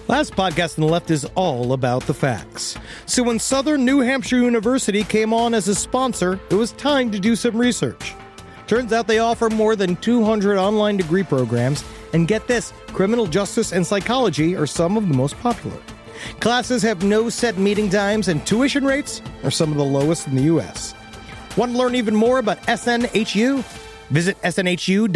Last podcast on the left is all about the facts. So when Southern New Hampshire University came on as a sponsor, it was time to do some research. Turns out they offer more than 200 online degree programs, and get this, criminal justice and psychology are some of the most popular. Classes have no set meeting times, and tuition rates are some of the lowest in the U.S. Want to learn even more about SNHU? Visit snhu.edu/last.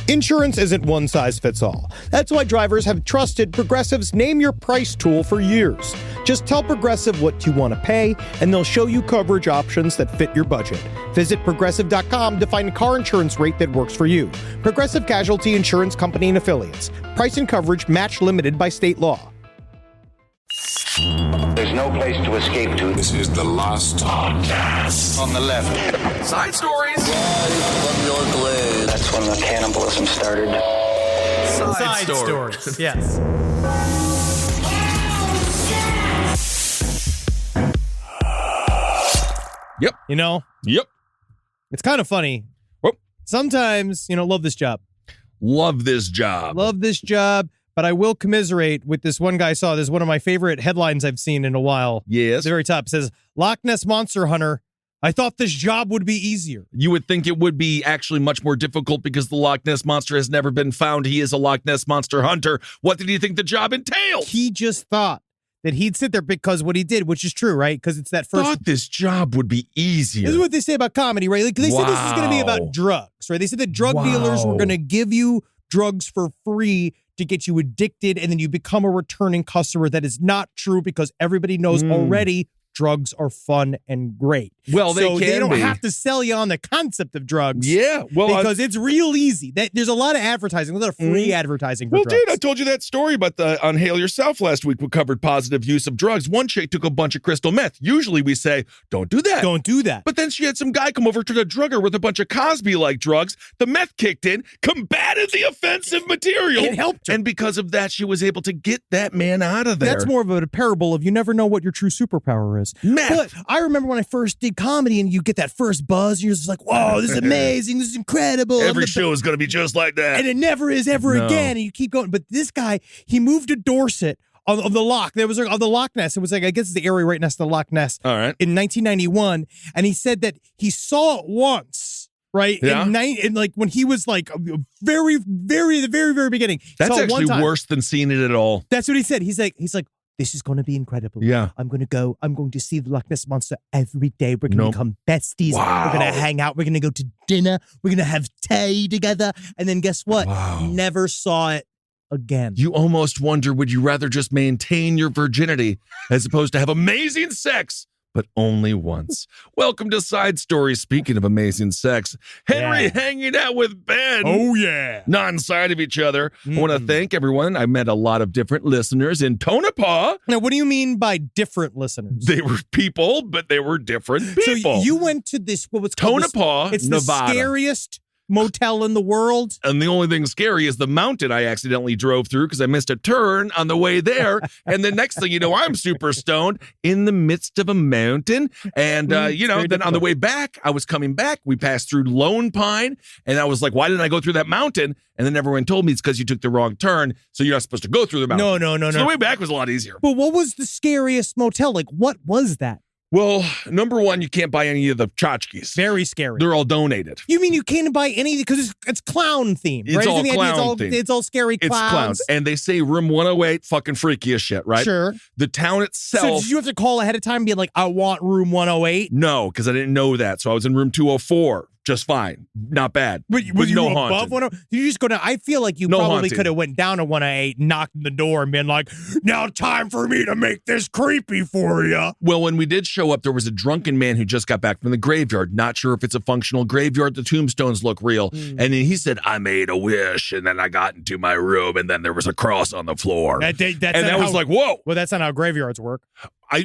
Insurance isn't one size fits all. That's why drivers have trusted Progressive's Name Your Price tool for years. Just tell Progressive what you want to pay, and they'll show you coverage options that fit your budget. Visit Progressive.com to find a car insurance rate that works for you. Progressive Casualty Insurance Company and Affiliates. Price and coverage match limited by state law. There's no place to escape to. This is the last podcast. On the left. Side stories. From your glade. That's when the cannibalism started. Side stories. Yes. Yep. You know, Yep. it's kind of funny. Whoop. Sometimes, love this job. Love this job. Love this job, but I will commiserate with this one guy I saw. This is one of my favorite headlines I've seen in a while. Yes. At the very top, it says, Loch Ness Monster Hunter. I thought this job would be easier. You would think it would be actually much more difficult because the Loch Ness Monster has never been found. He is a Loch Ness Monster hunter. What did he think the job entailed? He just thought that he'd sit there because what he did, which is true, right? Because it's that first... Thought this job would be easier. This is what they say about comedy, right? Like, they said this is going to be about drugs, right? They said that drug dealers were going to give you drugs for free to get you addicted, and then you become a returning customer. That is not true because everybody knows already drugs are fun and great. Well, they don't have to sell you on the concept of drugs. Yeah, well, because it's real easy. There's a lot of advertising, a lot of free advertising for drugs. Dude, I told you that story about the on Hail Yourself last week. We covered positive use of drugs. One chick took a bunch of crystal meth. Usually we say, don't do that. Don't do that. But then she had some guy come over to the drug her with a bunch of Cosby-like drugs. The meth kicked in, combated the offensive material. It helped her. And because of that, she was able to get that man out of there. That's more of a parable of you never know what your true superpower is. Meth. But I remember when I first did comedy and you get that first buzz, and you're just like, whoa, this is amazing. This is incredible. Every show is going to be just like that. And it never is ever again. And you keep going. But this guy, he moved to Dorset on the Loch. There was on the Loch Ness. It was like, I guess it's the area right next to the Loch Ness. All right. In 1991. And he said that he saw it once. Right? Yeah. In like when he was like very, very, the very, very beginning. That's actually worse than seeing it at all. That's what he said. He's like, this is going to be incredible. Yeah. I'm going to see the Loch Ness Monster every day. We're going to become besties. Wow. We're going to hang out. We're going to go to dinner. We're going to have tea together. And then guess what? Wow. Never saw it again. You almost wonder, would you rather just maintain your virginity as opposed to have amazing sex, but only once? Welcome to Side Stories. Speaking of amazing sex, Henry hanging out with Ben. Oh, yeah. Not inside of each other. I want to thank everyone. I met a lot of different listeners in Tonopah. Now, what do you mean by different listeners? They were people, but they were different people. So you went to this, what was called Tonopah, it's Nevada. The scariest motel in the world. And the only thing scary is the mountain I accidentally drove through because I missed a turn on the way there. And the next thing you know, I'm super stoned in the midst of a mountain. And, then on the way back, I was coming back. We passed through Lone Pine. And I was like, why didn't I go through that mountain? And then everyone told me it's because you took the wrong turn. So you're not supposed to go through the mountain. No. So the way back was a lot easier. But what was the scariest motel? Like, what was that? Well, number one, you can't buy any of the tchotchkes. Very scary. They're all donated. You mean you can't buy any because it's clown themed, right? It's all Isn't the idea clown themed. It's all scary clowns. It's clowns. And they say room 108, fucking freaky as shit, right? Sure. The town itself. So did you have to call ahead of time and be like, I want room 108? No, because I didn't know that. So I was in room 204. Just fine. Not bad. But was you no above haunted. 108? Did you just go down? I feel like you No probably haunting. could have went down to 108, knocked on the door, and been like, now time for me to make this creepy for you. Well, when we did show up, there was a drunken man who just got back from the graveyard. Not sure if it's a functional graveyard. The tombstones look real. And then he said, I made a wish, and then I got into my room, and then there was a cross on the floor. That was like, whoa. Well, that's not how graveyards work.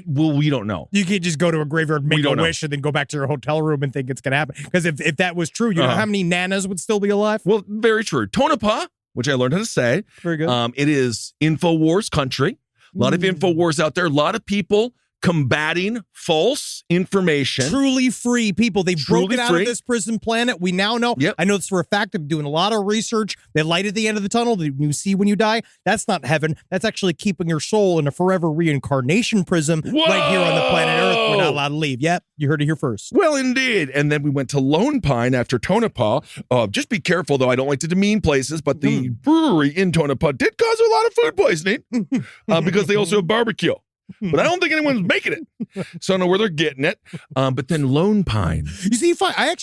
We don't know. You can't just go to a graveyard, make a wish, and then go back to your hotel room and think it's going to happen. Because if that was true, you know how many nanas would still be alive? Well, very true. Tonopah, which I learned how to say. Very good. It is InfoWars country. A lot of InfoWars out there. A lot of people combating false information. Truly free people. They've broken out of this prison planet. We now know. Yep. I know this for a fact. I'm doing a lot of research. The light at the end of the tunnel that you see when you die, that's not heaven. That's actually keeping your soul in a forever reincarnation prism right here on the planet Earth. We're not allowed to leave. Yep. You heard it here first. Well, indeed. And then we went to Lone Pine after Tonopah. Just be careful, though. I don't like to demean places, but the brewery in Tonopah did cause a lot of food poisoning because they also have barbecue. But I don't think anyone's making it. So I don't know where they're getting it. But then Lone Pine. You see,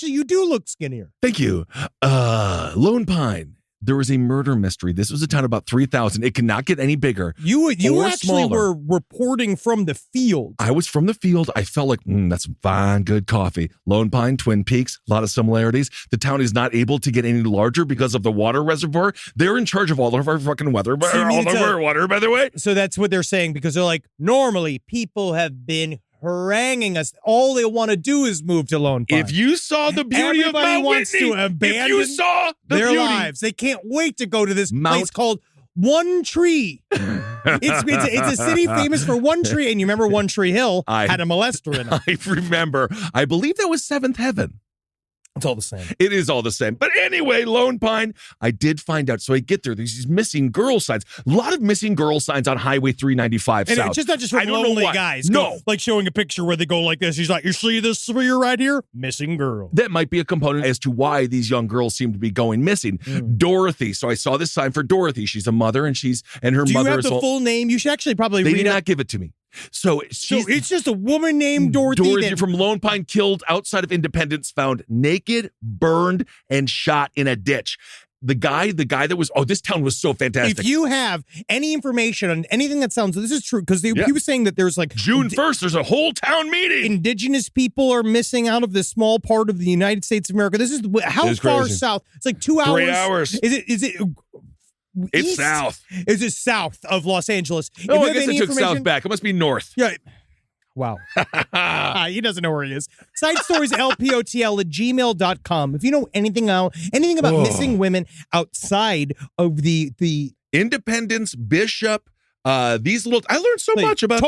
you do look skinnier. Thank you. Lone Pine. There was a murder mystery. This was a town about 3,000. It cannot get any bigger. You actually were reporting from the field. I was from the field. I felt like, that's some fine, good coffee. Lone Pine, Twin Peaks, a lot of similarities. The town is not able to get any larger because of the water reservoir. They're in charge of all of our fucking weather, all of our water, by the way. So that's what they're saying, because they're like, normally people have been haranguing us. All they want to do is move to Lone Pine. If you saw the beauty of Mount wants Whitney, to abandon if you saw their beauty, lives, they can't wait to go to this place called One Tree. It's a city famous for one tree, and you remember One Tree Hill had a molester in it. I remember. I believe that was Seventh Heaven. It's all the same. It is all the same. But anyway, Lone Pine, I did find out. So I get there. There's these missing girl signs. A lot of missing girl signs on Highway 395 and south. it's just not just from lonely guys. No. Like showing a picture where they go like this. He's like, you see this sphere right here? Missing girl. That might be a component as to why these young girls seem to be going missing. Dorothy. So I saw this sign for Dorothy. She's a mother, and her Do mother you have is the full name? You should actually probably read it. They did not give it to me. So it's just a woman named Dorothy. Dorothy from Lone Pine, killed outside of Independence, found naked, burned, and shot in a ditch. The guy that was, this town was so fantastic. If you have any information on anything that sounds, this is true, because he was saying that there's like June 1st, there's a whole town meeting. Indigenous people are missing out of this small part of the United States of America. This is how far crazy. South? It's like 2 hours. 3 hours. Is it? It's east? south. Is it south of Los Angeles? Oh, I guess I took south back. It must be north. Yeah. Wow. He doesn't know where he is. Side stories, lpotl@gmail.com. If you know anything about missing women outside of the Independence, Bishop, these little, I learned so much about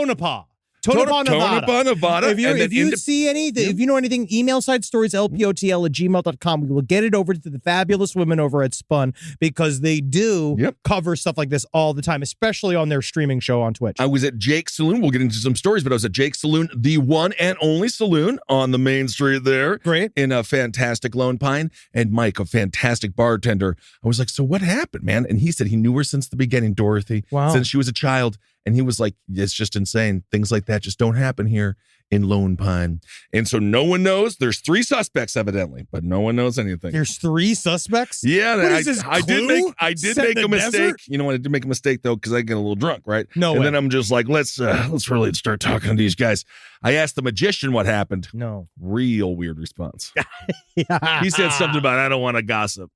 Tonopah, Nevada. If you see anything, if you know anything, email side stories, lpotl@gmail.com. We will get it over to the fabulous women over at Spun, because they do cover stuff like this all the time, especially on their streaming show on Twitch. I was at Jake's Saloon. We'll get into some stories, but I was at Jake's Saloon, the one and only saloon on the main street there. Great. In a fantastic Lone Pine. And Mike, a fantastic bartender. I was like, so what happened, man? And he said he knew her since the beginning, Dorothy. Wow. Since she was a child. And he was like, it's just insane. Things like that just don't happen here in Lone Pine. And so no one knows. There's 3 suspects, evidently, but no one knows anything. There's 3 suspects? Yeah. What is this, I did make a mistake. Desert? You know what? I did make a mistake, though, because I get a little drunk, right? No And way. then I'm just like, let's really start talking to these guys. I asked the magician what happened. No. Real weird response. He said something about, I don't want to gossip.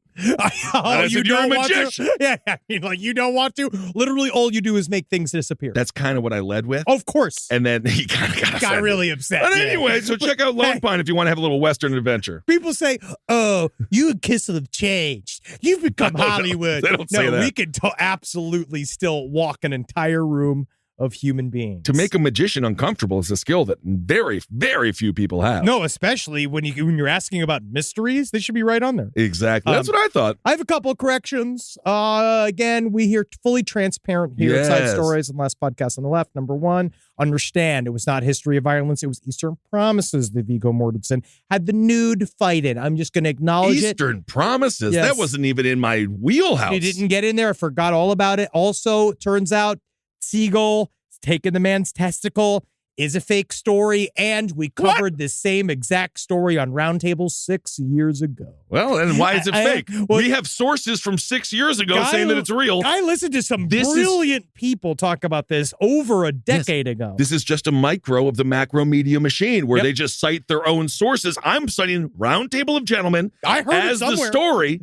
Oh, you don't want to? Yeah, like you don't want to. Literally, all you do is make things disappear. That's kind of what I led with. Of course. And then he kind of got really upset. But anyway, so check out Lone Pine if you want to have a little Western adventure. People say, "Oh, you and Kissel have changed. You've become Hollywood." They don't say that. We can absolutely still walk an entire room of human beings. To make a magician uncomfortable is a skill that very, very few people have. No, especially when you're asking about mysteries, they should be right on there. Exactly. That's what I thought. I have a couple of corrections. Again, we hear fully transparent here at Side Stories and Last Podcast on the Left. Number 1, understand it was not History of Violence. It was Eastern Promises that Viggo Mortensen had the nude fight in. I'm just going to acknowledge Eastern Promises? Yes. That wasn't even in my wheelhouse. It didn't get in there. I forgot all about it. Also, turns out Seagull taking the man's testicle is a fake story, and we covered the same exact story on Roundtable 6 years ago. Well, and why is it fake? Well, we have sources from 6 years ago saying that it's real. I listened to some brilliant people talk about this over a decade ago. This is just a micro of the macro media machine where they just cite their own sources. I'm citing Roundtable of Gentlemen as the story.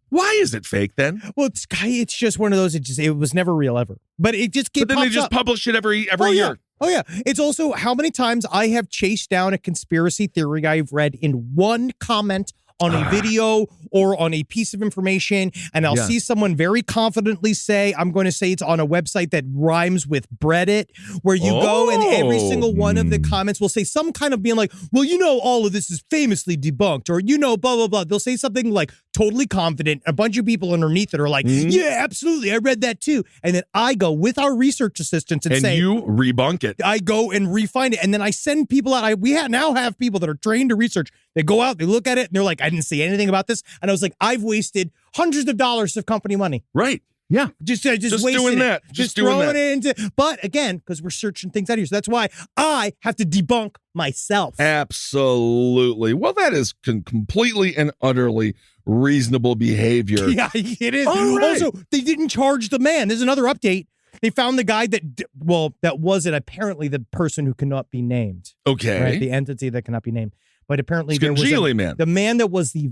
Why is it fake then? Well, it's just one of those. It was never real ever. But it just But then they just publish it every year. Oh yeah. It's also how many times I have chased down a conspiracy theory I've read in one comment on a video or on a piece of information, and I'll see someone very confidently say, I'm going to say it's on a website that rhymes with Breadit, where you go and every single one of the comments will say some kind of being like, well, all of this is famously debunked, or, blah, blah, blah. They'll say something like totally confident. A bunch of people underneath it are like, yeah, absolutely. I read that too. And then I go with our research assistants and say, you rebunk it. I go and refine it. And then I send people out. We now have people that are trained to research. They go out, they look at it, and they're like, I didn't see anything about this. And I was like, I've wasted hundreds of dollars of company money. Right. Yeah. Just wasting doing that. It. Just throwing it into. But again, because we're searching things out here. So that's why I have to debunk myself. Absolutely. Well, that is completely and utterly reasonable behavior. Yeah, it is. Also, they didn't charge the man. There's another update. They found the guy that wasn't apparently the person who cannot be named. Okay. Right? The entity that cannot be named. But apparently there was the man that was the...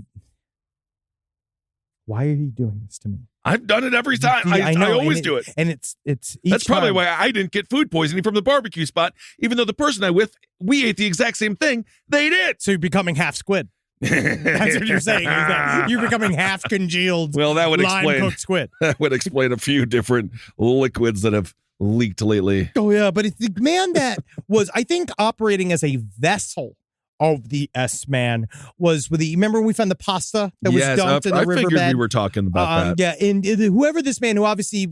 Why are you doing this to me? I've done it every time. I always do it. And it's that's probably why I didn't get food poisoning from the barbecue spot, even though the person I'm with, we ate the exact same thing they did. So you're becoming half squid. That's what you're saying. Is that you're becoming half congealed. Well, that would explain cooked squid. That would explain a few different liquids that have leaked lately. Oh yeah, but it's the man that was, I think, operating as a vessel of the S-Man was with the, remember when we found the pasta that was dumped in the riverbed? I figured we were talking about that. Yeah, and whoever this man, who obviously,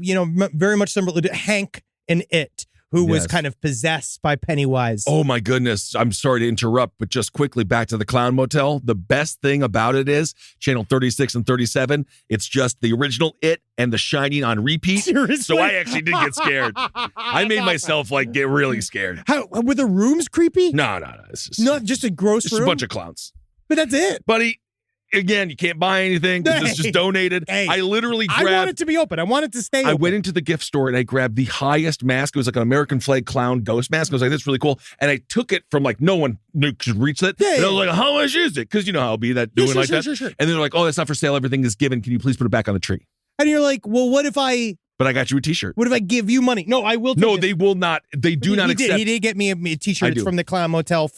very much similar to Hank in It, who was kind of possessed by Pennywise. Oh my goodness. I'm sorry to interrupt, but just quickly back to the Clown Motel. The best thing about it is channel 36 and 37. It's just the original It and The Shining on repeat. Seriously? So I actually did get scared. I made myself get really scared. How were the rooms creepy? No. It's just, not just a gross room. Just a bunch of clowns. But that's it. Buddy, again, you can't buy anything. This is just donated. I literally grabbed... I want it to be open. I want it to stay open. I went into the gift store and I grabbed the highest mask. It was like an American flag clown ghost mask. I was like, that's really cool. And I took it from no one could reach it. And I was like, how much is it? Because you know how I'll be that doing that. Sure. And they're like, oh, that's not for sale. Everything is given. Can you please put it back on the tree? And you're like, well, what if I... But I got you a t-shirt. What if I give you money? No, I will. No, they will not. They do not accept. He did get me a t-shirt. It's from the Clown Motel.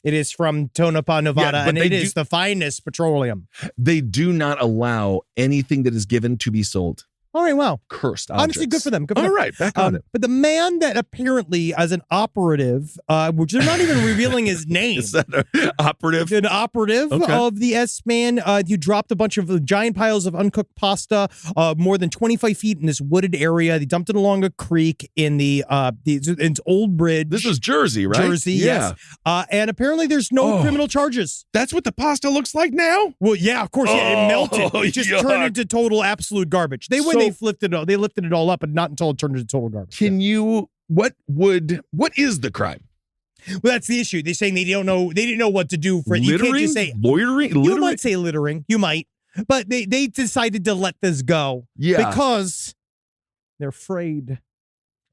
It is from Tonopah, Nevada, and it is the finest petroleum. They do not allow anything that is given to be sold. All right, wow. Cursed objects. Honestly, good for them. All right, back on it. But the man that apparently, as an operative, which they're not even revealing his name. Is that an operative? An operative of the S-Man. You dropped a bunch of giant piles of uncooked pasta, more than 25 feet in this wooded area. They dumped it along a creek in it's Old Bridge. This is Jersey, right? Jersey, yes. And apparently there's no criminal charges. That's what the pasta looks like now? Well, yeah, of course. It melted. It just turned into total absolute garbage. They lifted it all up, but not until it turned into total garbage. What is the crime? Well, that's the issue. They're saying they didn't know what to do for it. You can't just say loitering. You might say littering. You might, but they decided to let this go. Yeah, because they're afraid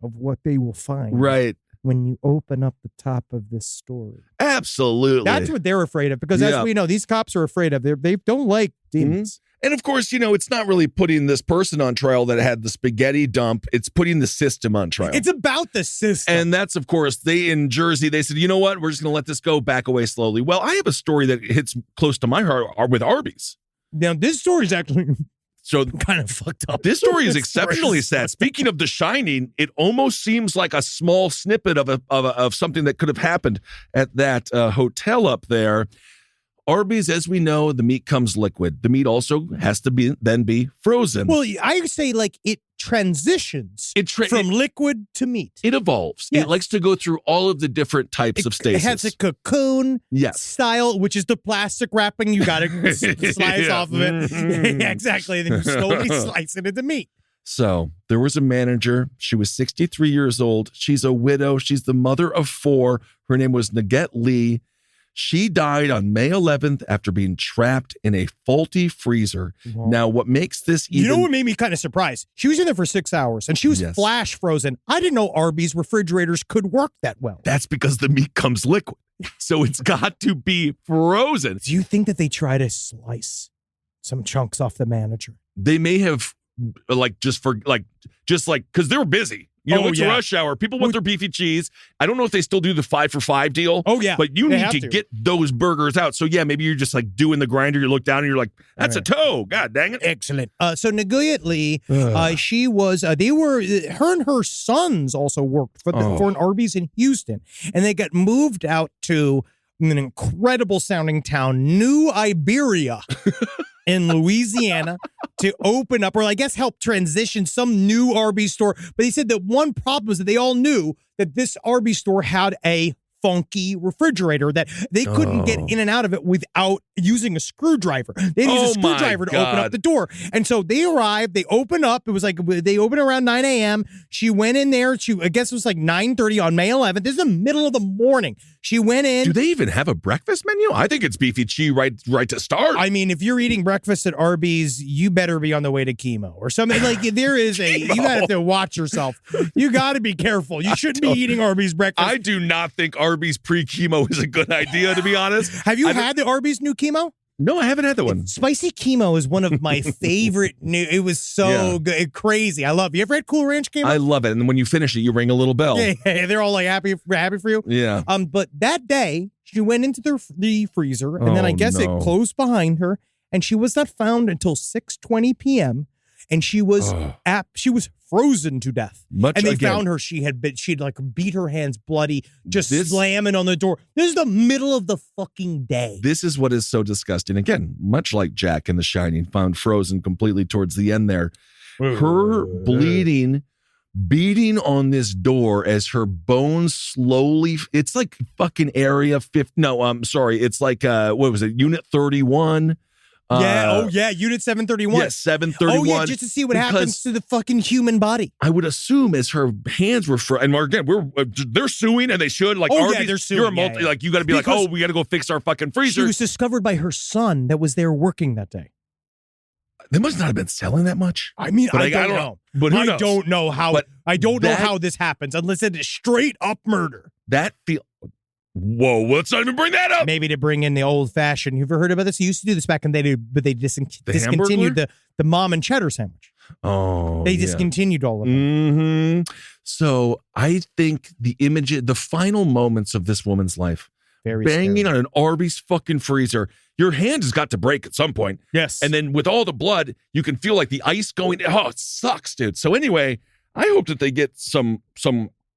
of what they will find. Right. When you open up the top of this story. Absolutely. That's what they're afraid of, because as we know, these cops are afraid of. They don't like demons. Mm-hmm. And of course, it's not really putting this person on trial that had the spaghetti dump. It's putting the system on trial. It's about the system. And that's, of course, in Jersey, they said, you know what? We're just going to let this go, back away slowly. Well, I have a story that hits close to my heart with Arby's. Now, this story is actually... So kind of fucked up. This story is exceptionally sad. Speaking of The Shining, it almost seems like a small snippet of something that could have happened at that hotel up there. Arby's, as we know, the meat comes liquid. The meat also has to be frozen. Well, I say it transitions from liquid to meat. It evolves. Yes. It likes to go through all of the different types of stasis. It has a cocoon style, which is the plastic wrapping. You got to slice off of it. Yeah, exactly. And then you slowly slice it into meat. So there was a manager. She was 63 years old. She's a widow. She's the mother of 4. Her name was Naget Lee. She died on May 11th after being trapped in a faulty freezer. Wow. Now, what makes this even... You know what made me kind of surprised? She was in there for 6 hours, and she was flash frozen. I didn't know Arby's refrigerators could work that well. That's because the meat comes liquid. So it's got to be frozen. Do you think that they try to slice some chunks off the manager? They may have... because they were busy. You know, it's rush hour. People want their beefy cheese. I don't know if they still do the 5 for $5 deal. Oh, yeah. But you need to get those burgers out. So, yeah, maybe you're just like doing the grinder. You look down and you're like, that's a toe. God dang it. Excellent. So Naguliat Lee, she was, her and her sons also worked for an Arby's in Houston. And they got moved out to an incredible sounding town, New Iberia. In Louisiana to open up, or I guess help transition some new Arby's store. But he said that one problem was that they all knew that this Arby's store had a funky refrigerator that they couldn't get in and out of it without using a screwdriver. They had to use a screwdriver to open up the door. And so they arrived, they opened up. It was like, they opened around 9 a.m. She went in there. I guess it was like 9:30 on May 11th. This is the middle of the morning. She went in. Do they even have a breakfast menu? I think it's beefy cheese right to start. I mean, if you're eating breakfast at Arby's, you better be on the way to chemo or something. Like there is you got to watch yourself. You got to be careful. You shouldn't be eating Arby's breakfast. I do not think Arby's pre-chemo is a good idea, to be honest. Have you had the Arby's new chemo? No, I haven't had that one. Spicy chemo is one of my favorite new. It was so good, crazy. I love it. You ever had Cool Ranch chemo? I love it. And then when you finish it, you ring a little bell. Yeah, they're all like happy for you. Yeah. But that day she went into the freezer, and then I guess it closed behind her, and she was not found until 6:20 p.m. And she was frozen to death. And they found her. She'd like beat her hands bloody, just slamming on the door. This is the middle of the fucking day. This is what is so disgusting. Again, much like Jack in The Shining, found frozen completely towards the end there. Her bleeding, beating on this door as her bones slowly. It's like fucking Area 50. No, I'm sorry. It's like what was it? Unit 31. Unit 731. Yes, 731. Oh, yeah, just to see what happens to the fucking human body. I would assume as her hands were, and again, they're suing, and they should. Like, Arby's, they're suing. You're a multi, like, you got to be because we got to go fix our fucking freezer. She was discovered by her son that was there working that day. They must not have been selling that much. I mean, I don't know. But I don't know how. I don't know how this happens unless it is straight up murder. Whoa, let's not even bring that up. Maybe to bring in the old fashioned. You ever heard about this? You used to do this back in the day, but they discontinued the mom and cheddar sandwich. Oh, they discontinued all of it. Mm-hmm. So I think the final moments of this woman's life, banging on an Arby's fucking freezer. Your hand has got to break at some point. Yes. And then with all the blood, you can feel like the ice going. Oh, it sucks, dude. So anyway, I hope that they get some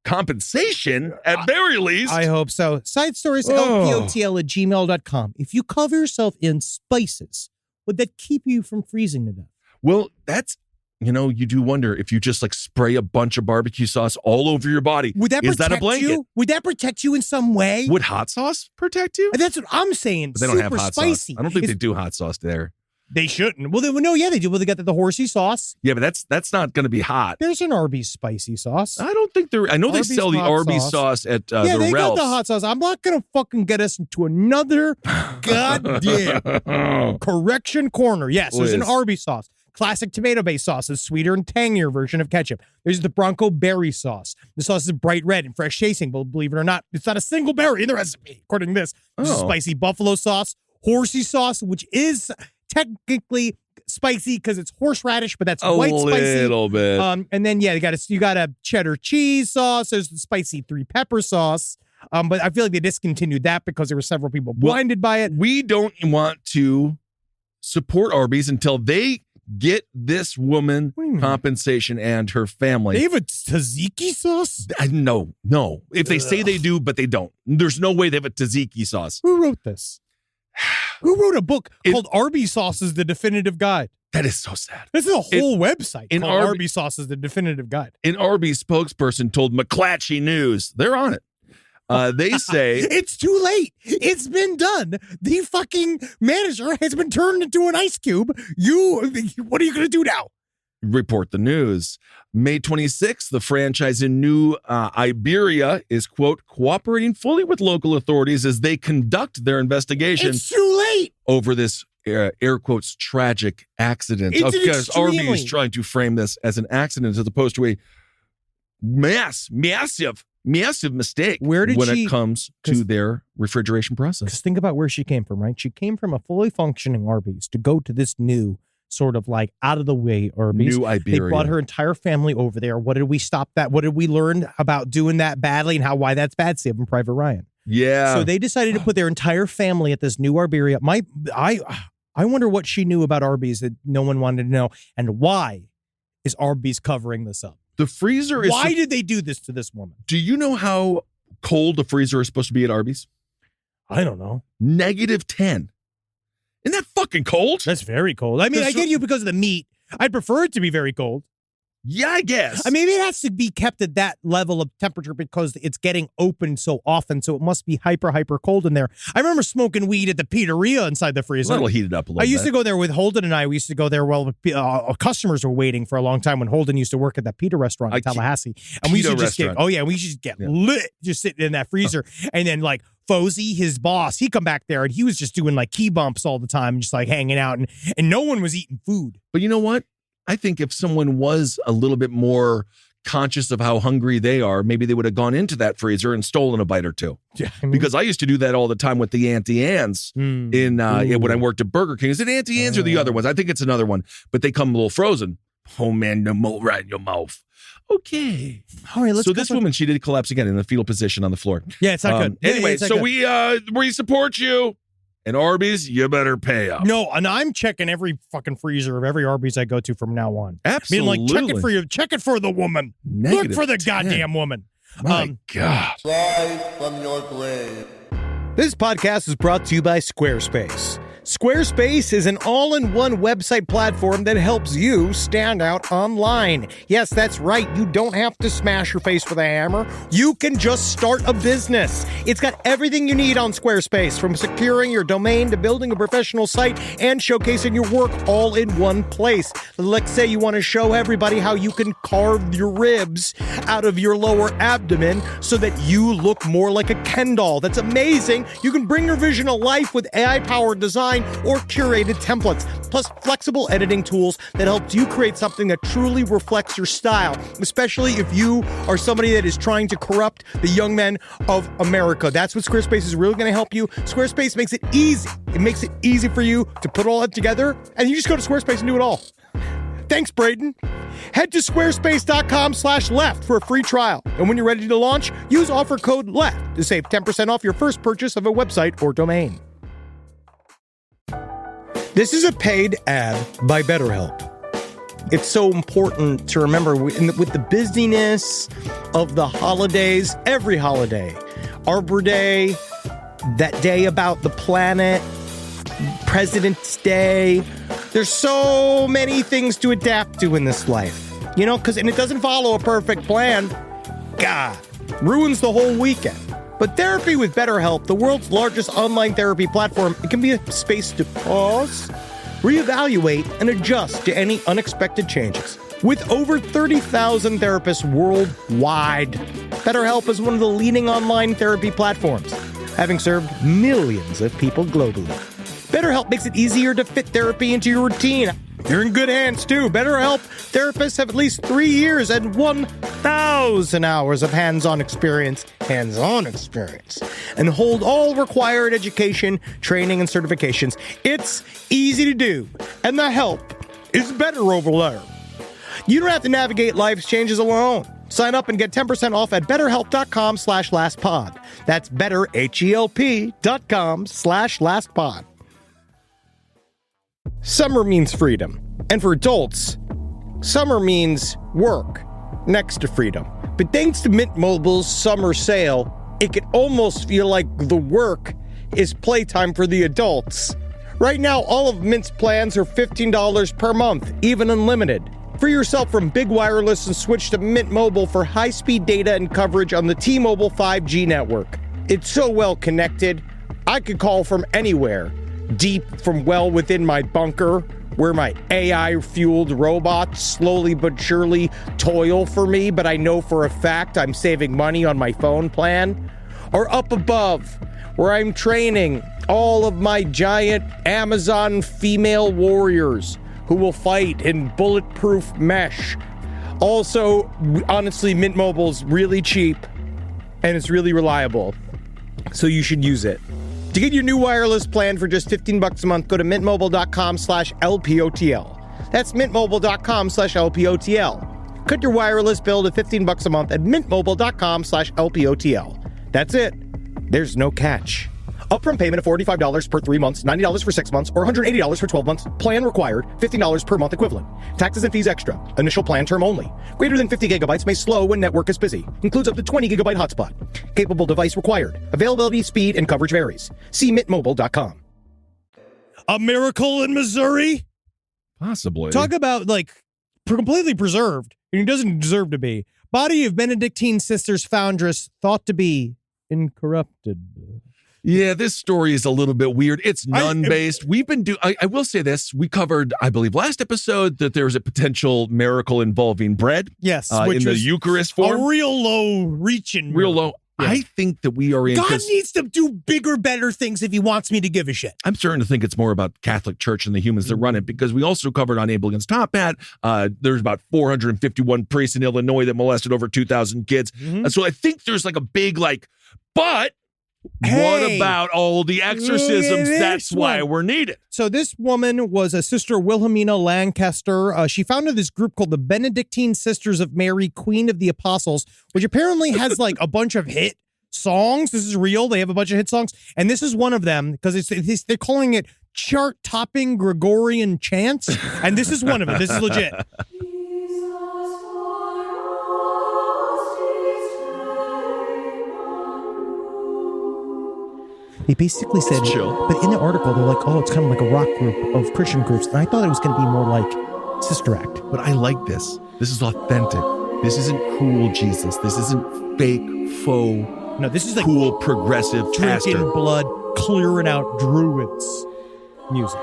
compensation at very least. I hope so. Side stories, lpotl@gmail.com. If you cover yourself in spices, would that keep you from freezing to death? Well, that's, you do wonder if you just like spray a bunch of barbecue sauce all over your body. Would that protect Is that a blanket? you? Would that protect you in some way? Would hot sauce protect you? That's what I'm saying. But they don't have hot spicy. Sauce. I don't think they do hot sauce there. They shouldn't. Well, they do. Well, they got the horsey sauce. Yeah, but that's not going to be hot. There's an Arby's spicy sauce. I don't think I know Arby's they sell the Arby's sauce at the they got Ralph's. the hot sauce. I'm not going to fucking get us into another goddamn correction corner. Yes, there's an Arby's sauce. Classic tomato-based sauce, a sweeter and tangier version of ketchup. There's the Bronco berry sauce. The sauce is bright red and fresh tasting, but believe it or not, it's not a single berry in the recipe, according to this. There's a spicy buffalo sauce, horsey sauce, which is technically spicy because it's horseradish, but that's white spicy. A little bit. And then you got a cheddar cheese sauce. There's the spicy 3-pepper sauce. But I feel like they discontinued that because there were several people blinded by it. We don't want to support Arby's until they get this woman compensation and her family. They have a tzatziki sauce? No. If they say they do, but they don't. There's no way they have a tzatziki sauce. Who wrote this? Who wrote a book called Arby Sauces, The Definitive Guide? That is so sad. This is a whole website called Arby Sauces, The Definitive Guide. An Arby spokesperson told McClatchy News, they're on it. They say it's too late. It's been done. The fucking manager has been turned into an ice cube. What are you going to do now? Report the news. May 26th, the franchise in New Iberia is, quote, cooperating fully with local authorities as they conduct their investigation. It's too late. Over this, air quotes, tragic accident. Because Arby is trying to frame this as an accident as opposed to a massive mistake when it comes to their refrigeration process. Because think about where she came from, right? She came from a fully functioning Arby's to go to this new sort of like out of the way Arby's. New Iberia. They brought her entire family over there. What did we stop that? What did we learn about doing that badly and why that's bad? Saving Private Ryan. Yeah. So they decided to put their entire family at this new Iberia. I wonder what she knew about Arby's that no one wanted to know, and why is Arby's covering this up? The freezer is... Why did they do this to this woman? Do you know how cold the freezer is supposed to be at Arby's? I don't know. -10. Isn't that fucking cold? That's very cold. I mean, I get you because of the meat. I'd prefer it to be very cold. Yeah, I guess. I mean, it has to be kept at that level of temperature because it's getting open so often, so it must be hyper cold in there. I remember smoking weed at the pizzeria inside the freezer. That'll heat it up a little bit. I used to go there with Holden and I. We used to go there while customers were waiting for a long time when Holden used to work at that pita restaurant in Tallahassee. And we used to just get lit just sitting in that freezer. And then like Fozy, his boss, he'd come back there and he was just doing like key bumps all the time, just like hanging out, and no one was eating food. But you know what? I think if someone was a little bit more conscious of how hungry they are, maybe they would have gone into that freezer and stolen a bite or two. Yeah, because I used to do that all the time with the Auntie Anne's when I worked at Burger King. Is it Auntie Anne's or the other ones? I think it's another one, but they come a little frozen. Oh man, the mold right in your mouth. Okay. All right, let's so this woman, she did collapse again in the fetal position on the floor. Yeah, it's not good. Anyway, it's not so good. we support you. And Arby's, you better pay up. No, and I'm checking every fucking freezer of every Arby's I go to from now on. Absolutely. I mean, like, check it for the woman. Look for the goddamn woman. My God. Rise from your grave. This podcast is brought to you by Squarespace. Squarespace is an all-in-one website platform that helps you stand out online. Yes, that's right. You don't have to smash your face with a hammer. You can just start a business. It's got everything you need on Squarespace, from securing your domain to building a professional site and showcasing your work all in one place. Let's say you want to show everybody how you can carve your ribs out of your lower abdomen so that you look more like a Ken doll. That's amazing. You can bring your vision to life with AI-powered design or curated templates, plus flexible editing tools that helps you create something that truly reflects your style, especially if you are somebody that is trying to corrupt the young men of America. That's what Squarespace is really going to help you. Squarespace makes it easy. It makes it easy for you to put all that together, and you just go to Squarespace and do it all. Thanks, Braden. Head to squarespace.com/left for a free trial. And when you're ready to launch, use offer code LEFT to save 10% off your first purchase of a website or domain. This is a paid ad by BetterHelp. It's so important to remember with the busyness of the holidays, every holiday, Arbor Day, that day about the planet, President's Day. There's so many things to adapt to in this life, and it doesn't follow a perfect plan. God, ruins the whole weekend. But therapy with BetterHelp, the world's largest online therapy platform, it can be a space to pause, reevaluate, and adjust to any unexpected changes. With over 30,000 therapists worldwide, BetterHelp is one of the leading online therapy platforms, having served millions of people globally. BetterHelp makes it easier to fit therapy into your routine. You're in good hands, too. BetterHelp therapists have at least 3 years and 1,000 hours of hands-on experience, and hold all required education, training, and certifications. It's easy to do, and the help is better over there. You don't have to navigate life's changes alone. Sign up and get 10% off at betterhelp.com/lastpod. That's betterhelp.com/lastpod. Summer means freedom. And for adults, summer means work next to freedom. But thanks to Mint Mobile's summer sale, it can almost feel like the work is playtime for the adults. Right now, all of Mint's plans are $15 per month, even unlimited. Free yourself from big wireless and switch to Mint Mobile for high-speed data and coverage on the T-Mobile 5G network. It's so well connected, I could call from anywhere. Deep from well within my bunker, where my AI-fueled robots slowly but surely toil for me, but I know for a fact I'm saving money on my phone plan. Or up above, where I'm training all of my giant Amazon female warriors who will fight in bulletproof mesh. Also, honestly, Mint Mobile's really cheap, and it's really reliable, so you should use it. To get your new wireless plan for just $15 a month, go to mintmobile.com/LPOTL. That's mintmobile.com/LPOTL. Cut your wireless bill to $15 a month at mintmobile.com/LPOTL. That's it. There's no catch. Upfront payment of $45 per 3 months, $90 for 6 months, or $180 for 12 months. Plan required, $15 per month equivalent. Taxes and fees extra. Initial plan term only. Greater than 50 gigabytes may slow when network is busy. Includes up to 20 gigabyte hotspot. Capable device required. Availability, speed, and coverage varies. See mintmobile.com. A miracle in Missouri? Possibly. Talk about, like, completely preserved. And he doesn't deserve to be. Body of Benedictine sisters foundress thought to be uncorrupted. Yeah, this story is a little bit weird. It's nun-based. We've been I will say this. We covered, I believe, last episode that there was a potential miracle involving bread. Yes. In the Eucharist form. A real low-reaching Real low. Yeah. I think that we are in. God needs to do bigger, better things if he wants me to give a shit. I'm starting to think it's more about Catholic Church and the humans that run it, because we also covered on Abel Against Top Hat. There's about 451 priests in Illinois that molested over 2,000 kids. And so I think there's like a big but what about all the exorcisms? That's why we're needed. So this woman was a Sister Wilhelmina Lancaster. She founded this group called the Benedictine Sisters of Mary, Queen of the Apostles, which apparently has like a bunch of hit songs. This is real. They have a bunch of hit songs. And this is one of them, because they're calling it chart-topping Gregorian chants. And this is one of them. This is legit. They basically said, but in the article, they're like, oh, it's kind of like a rock group of Christian groups. And I thought it was going to be more like Sister Act. But I like this. This is authentic. This isn't cool Jesus. This isn't fake, faux. No, this is like cool, progressive drinking pastor. Blood, clearing out druids music.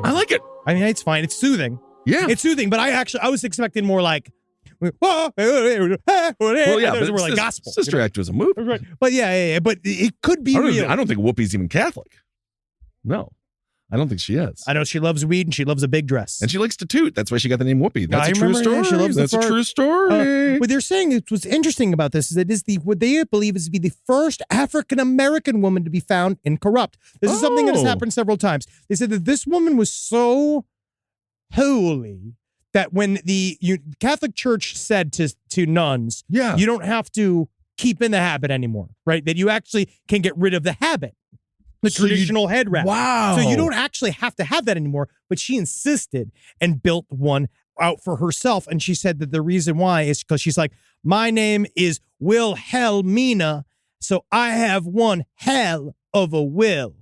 I like it. I mean, it's fine. It's soothing. Yeah. It's soothing, but I was expecting more like, well, yeah, but more like gospel. Sister Act was a movie. Right. But yeah, but it could be real. I don't think Whoopi's even Catholic. No, I don't think she is. I know she loves weed and she loves a big dress. And she likes to toot. That's why she got the name Whoopi. That's a true story. Yeah, she loves That's a true story. What they're saying, what's interesting about this is that what they believe is to be the first African-American woman to be found incorrupt. This is something that has happened several times. They said that this woman was so holy that when the Catholic Church said to nuns, you don't have to keep in the habit anymore, right? That you actually can get rid of the habit, the traditional head wrap. Wow. So you don't actually have to have that anymore, but she insisted and built one out for herself. And she said that the reason why is because she's like, my name is Wilhelmina, so I have one hell of a will.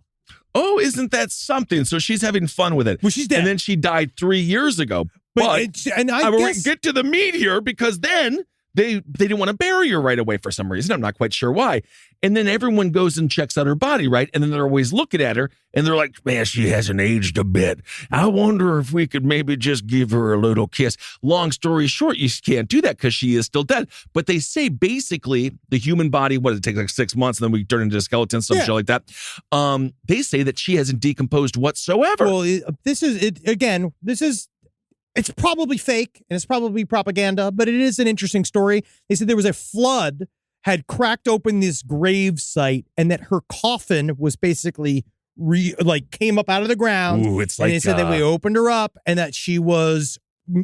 Oh, isn't that something? So she's having fun with it. Well, she's dead. And then she died 3 years ago. But I guess, get to the meat here, because then they didn't want to bury her right away for some reason. I'm not quite sure why. And then everyone goes and checks out her body, right? And then they're always looking at her and they're like, man, she hasn't aged a bit. I wonder if we could maybe just give her a little kiss. Long story short, you can't do that because she is still dead. But they say basically the human body, what, it takes like 6 months and then we turn into a skeleton, some shit like that. They say that she hasn't decomposed whatsoever. Well, it's probably fake and it's probably propaganda, but it is an interesting story. They said there was a flood had cracked open this grave site and that her coffin was basically came up out of the ground. Ooh, it's like, and they said that we opened her up and that she was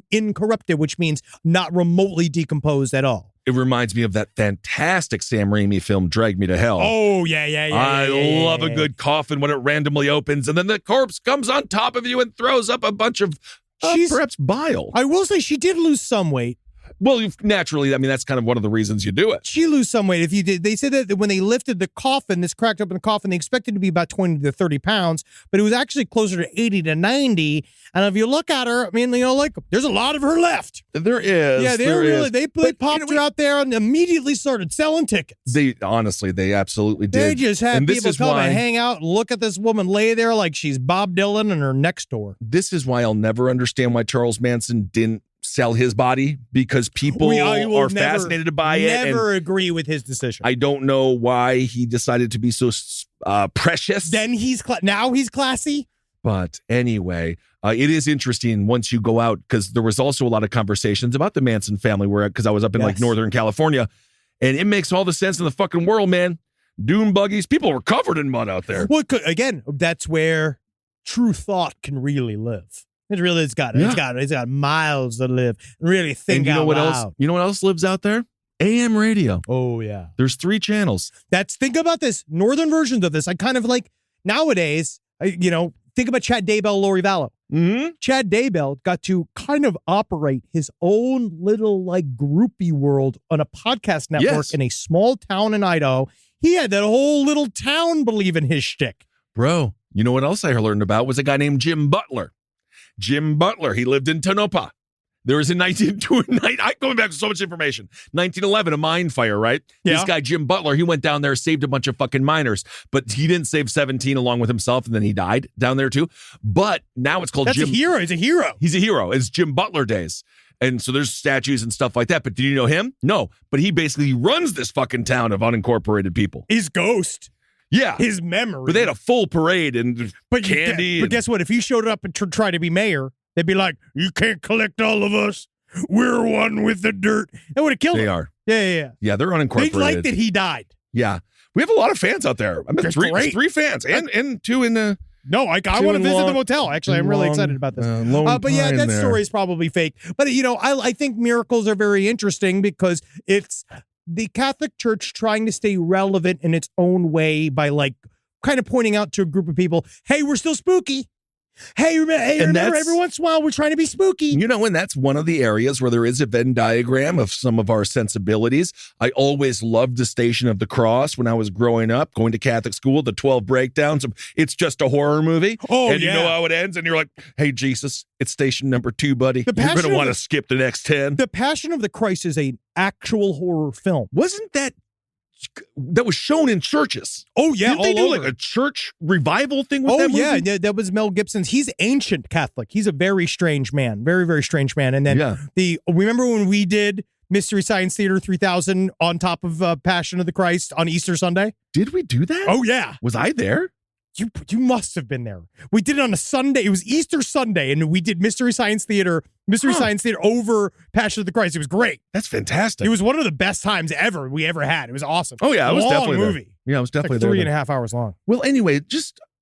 incorrupted, which means not remotely decomposed at all. It reminds me of that fantastic Sam Raimi film, Drag Me to Hell. Oh, yeah. I love a good coffin when it randomly opens and then the corpse comes on top of you and throws up a bunch of perhaps bile. I will say she did lose some weight. Well, naturally, I mean, that's kind of one of the reasons you do it. She lose some weight. If you did, they said that when they lifted the coffin, this cracked open coffin, they expected it to be about 20 to 30 pounds, but it was actually closer to 80 to 90. And if you look at her, I mean, there's a lot of her left. There is. Yeah, they popped her out there and immediately started selling tickets. They absolutely did. They just had people come and hang out and look at this woman lay there like she's Bob Dylan in her next door. This is why I'll never understand why Charles Manson didn't sell his body, because people are fascinated by it. Never agree with his decision. I don't know why he decided to be so precious. Then now he's classy. But anyway, it is interesting once you go out, because there was also a lot of conversations about the Manson family because I was up in like Northern California, and it makes all the sense in the fucking world, man. Dune buggies, people were covered in mud out there. Well, again, that's where true thought can really live. It's got miles to live and really think and you know out what loud. else? You know what else lives out there? AM radio. Oh, yeah. There's 3 channels. Think about this. Northern versions of this. I kind of like nowadays, think about Chad Daybell, Lori Vallow. Mm-hmm. Chad Daybell got to kind of operate his own little like groupie world on a podcast network in a small town in Idaho. He had that whole little town believe in his shtick. Bro, you know what else I learned about was a guy named Jim Butler. Jim Butler, he lived in Tonopah. There was in going back to so much information. 1911, a mine fire, right? Yeah. This guy, Jim Butler, he went down there, saved a bunch of fucking miners, but he didn't save 17 along with himself, and then he died down there too. But now it's called That's Jim. a hero. He's a hero. He's a hero. It's Jim Butler days. And so there's statues and stuff like that. But did you know him? No. But he basically runs this fucking town of unincorporated people. His ghost. Yeah. His memory. But they had a full parade and candy. But guess what? If he showed up and tried to be mayor, they'd be like, you can't collect all of us. We're one with the dirt. That would have killed him. They are. Yeah. Yeah, they're unincorporated. They like that he died. Yeah. We have a lot of fans out there. I mean, That's three great. fans and 2 in the... No, I want to visit the motel. Actually, I'm really excited about this. But yeah, that story is probably fake. But, I think miracles are very interesting because it's the Catholic Church trying to stay relevant in its own way by, like, kind of pointing out to a group of people, hey, we're still spooky. Hey, remember every once in a while we're trying to be spooky. And that's one of the areas where there is a Venn diagram of some of our sensibilities. I always loved the Station of the Cross when I was growing up, going to Catholic school, the 12 breakdowns. It's just a horror movie. Oh, and you know how it ends, and you're like, hey, Jesus, it's station number 2, buddy. You're going to want to skip the next 10. The Passion of the Christ is an actual horror film. Wasn't that was shown in churches? Oh, yeah. Didn't they do like a church revival thing with that movie? Oh, yeah. That was Mel Gibson's. He's ancient Catholic. He's a very strange man. Very, very strange man. And then remember when we did Mystery Science Theater 3000 on top of Passion of the Christ on Easter Sunday? Did we do that? Oh, yeah. Was I there? You must have been there. We did it on a Sunday. It was Easter Sunday, and we did Mystery Science Theater over Passion of the Christ. It was great. That's fantastic. It was one of the best times we ever had. It was awesome. Oh, yeah. It was definitely a movie. Yeah, it was definitely like 3.5 hours long. Well, anyway,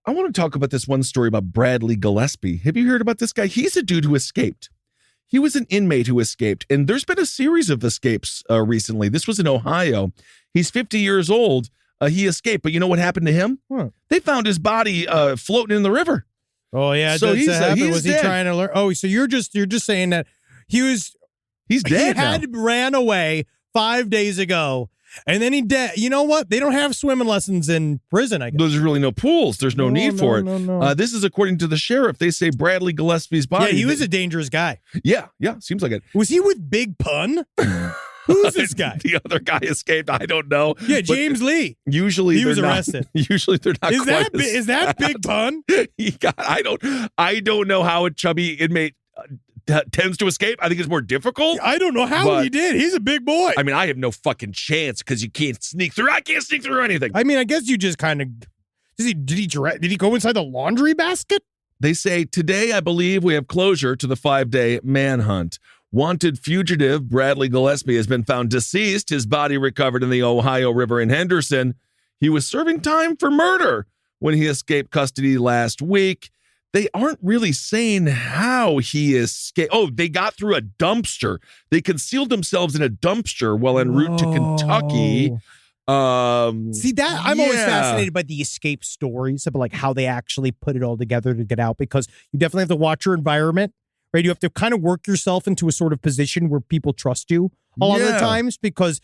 I want to talk about this one story about Bradley Gillespie. Have you heard about this guy? He's a dude who escaped. He was an inmate who escaped, and there's been a series of escapes recently. This was in Ohio. He's 50 years old. He escaped, but you know what happened to him? They found his body floating in the river. Oh yeah, so he's dead. He trying to learn? Oh, so you're just saying that he's dead. He ran away 5 days ago, and then he dead. You know what? They don't have swimming lessons in prison. I guess there's really no pools. There's no need for it. No. This is according to the sheriff. They say Bradley Gillespie's body. Yeah, he was a dangerous guy. Yeah, seems like it. Was he with Big Pun? Who's this guy? The other guy escaped. I don't know. Yeah, James Lee. Usually he was arrested. Usually they're not. Is that Big Pun? I don't know how a chubby inmate tends to escape. I think it's more difficult. I don't know how he did. He's a big boy. I mean, I have no fucking chance because you can't sneak through. I can't sneak through anything. I mean, I guess you just kind of. Did he go inside the laundry basket? They say today, I believe we have closure to the 5-day manhunt. Wanted fugitive Bradley Gillespie has been found deceased. His body recovered in the Ohio River in Henderson. He was serving time for murder when he escaped custody last week. They aren't really saying how he escaped. Oh, they got through a dumpster. They concealed themselves in a dumpster while en route to Kentucky. See that I'm always fascinated by the escape stories about like how they actually put it all together to get out, because you definitely have to watch your environment. Right, you have to kind of work yourself into a sort of position where people trust you a lot of the times, because,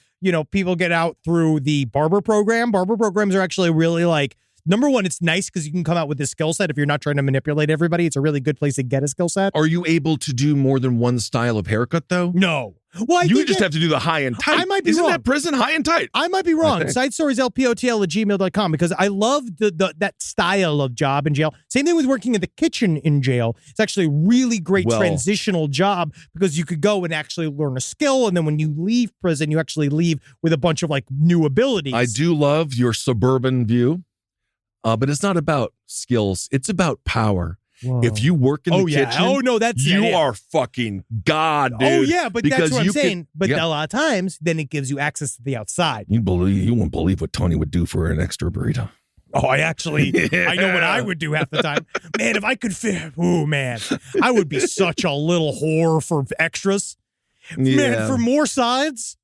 people get out through the barber program. Barber programs are actually really like, number one, it's nice because you can come out with this skill set. If you're not trying to manipulate everybody, it's a really good place to get a skill set. Are you able to do more than one style of haircut, though? No. Well, you just have to do the high and tight. I might be wrong. Isn't that prison high and tight? I might be wrong. SideStoriesLPOTL@gmail.com, because I love that style of job in jail. Same thing with working in the kitchen in jail. It's actually a really great transitional job, because you could go and actually learn a skill, and then when you leave prison, you actually leave with a bunch of like new abilities. I do love your suburban view, but it's not about skills. It's about power. Whoa. If you work in the kitchen, you are fucking God, dude. Oh, yeah, but that's what I'm saying. But a lot of times, then it gives you access to the outside. You won't believe what Tony would do for an extra burrito. Oh, I know what I would do half the time. Man, if I could I would be such a little whore for extras. Man, for more sides,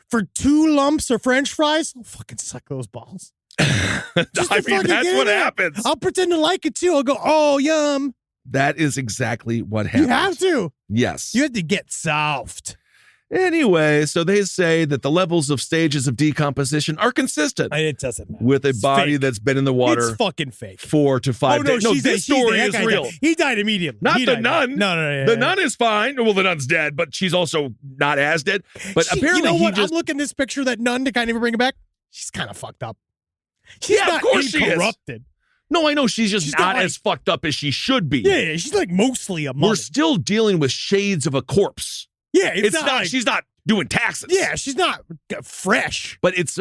for 2 lumps of French fries, I'll fucking suck those balls. That's what happens. I'll pretend to like it too. I'll go, oh, yum. That is exactly what happens. You have to. Yes. You have to get soft. Anyway, so they say that the levels of stages of decomposition are consistent. It doesn't matter. With a body that's been in the water. It's fucking fake. 4 to 5 days. No, this story is real. Died. He died immediately. Not the nun. No. The nun is fine. Well, the nun's dead, but she's also not as dead. But apparently, you know what? I'm looking at this picture of that nun to kind of bring it back. She's kind of fucked up. She's not of course uncorrupted. No, I know she's not as fucked up as she should be. Yeah, she's like mostly a mummy. We're still dealing with shades of a corpse. Yeah, it's not. She's not doing taxes. Yeah, she's not fresh. But it's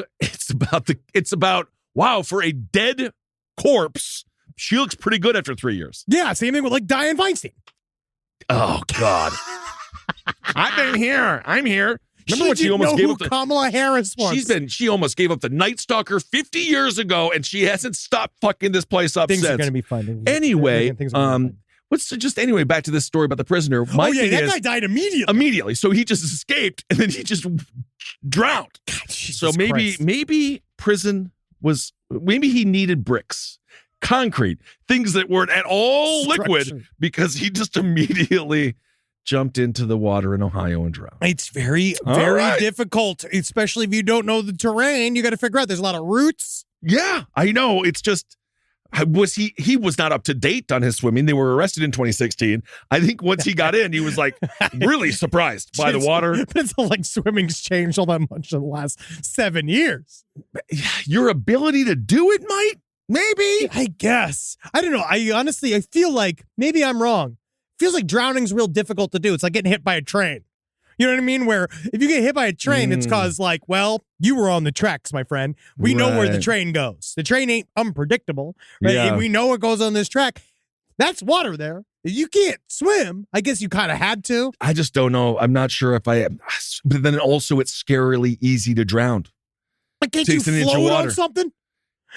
about wow, for a dead corpse, she looks pretty good after 3 years. Yeah, same thing with like Diane Feinstein. Oh God, I've been here. I'm here. Remember when she almost gave up the Kamala Harris was? She almost gave up the Night Stalker 50 years ago, and she hasn't stopped fucking this place up since. Things are going to be fun. Anyway, back to this story about the prisoner. That guy died immediately. Immediately, so he just escaped, and then he just drowned. God, so maybe prison was he needed bricks, concrete, things that weren't at all liquid, because he just immediately jumped into the water in Ohio and drowned. It's very, very difficult, especially if you don't know the terrain. You got to figure out there's a lot of roots. Yeah, I know. It's just, he was not up to date on his swimming. They were arrested in 2016. I think once he got in, he was like really surprised by the water. But it's not like swimming's changed all that much in the last 7 years. Your ability to do it might, maybe. I guess. I don't know. I feel like maybe I'm wrong. Feels like drowning's real difficult to do. It's like getting hit by a train. You know what I mean? Where if you get hit by a train, it's cause like, well, you were on the tracks, my friend. We know where the train goes. The train ain't unpredictable, right? Yeah. And we know what goes on this track. That's water there. If you can't swim, I guess you kind of had to. I just don't know. I'm not sure if I. But then also, it's scarily easy to drown. Like, can't you float on something?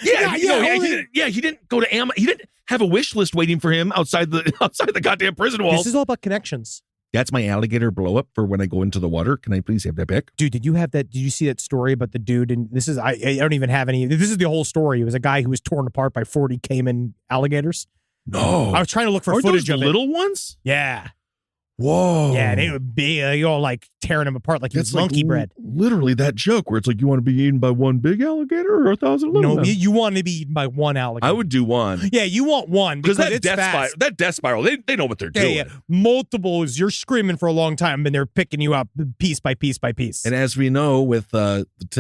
Yeah. He didn't go to He didn't have a wish list waiting for him outside the goddamn prison walls. This is all about connections. That's my alligator blow up for when I go into the water. Can I please have that back? Dude, did you see that story about the dude? And this is, I don't even have any. This is the whole story. It was a guy who was torn apart by 40 Cayman alligators. No. I was trying to look for footage of it. Little ones? Yeah. Whoa. Yeah, they would be like tearing him apart like he was monkey bread. Literally that joke where it's like, you want to be eaten by one big alligator or 1,000 little ones? No, you want to be eaten by one alligator. I would do one. Yeah, you want one because that death spiral, they know what they're doing. Yeah. Multiples, you're screaming for a long time and they're picking you up piece by piece by piece. And as we know with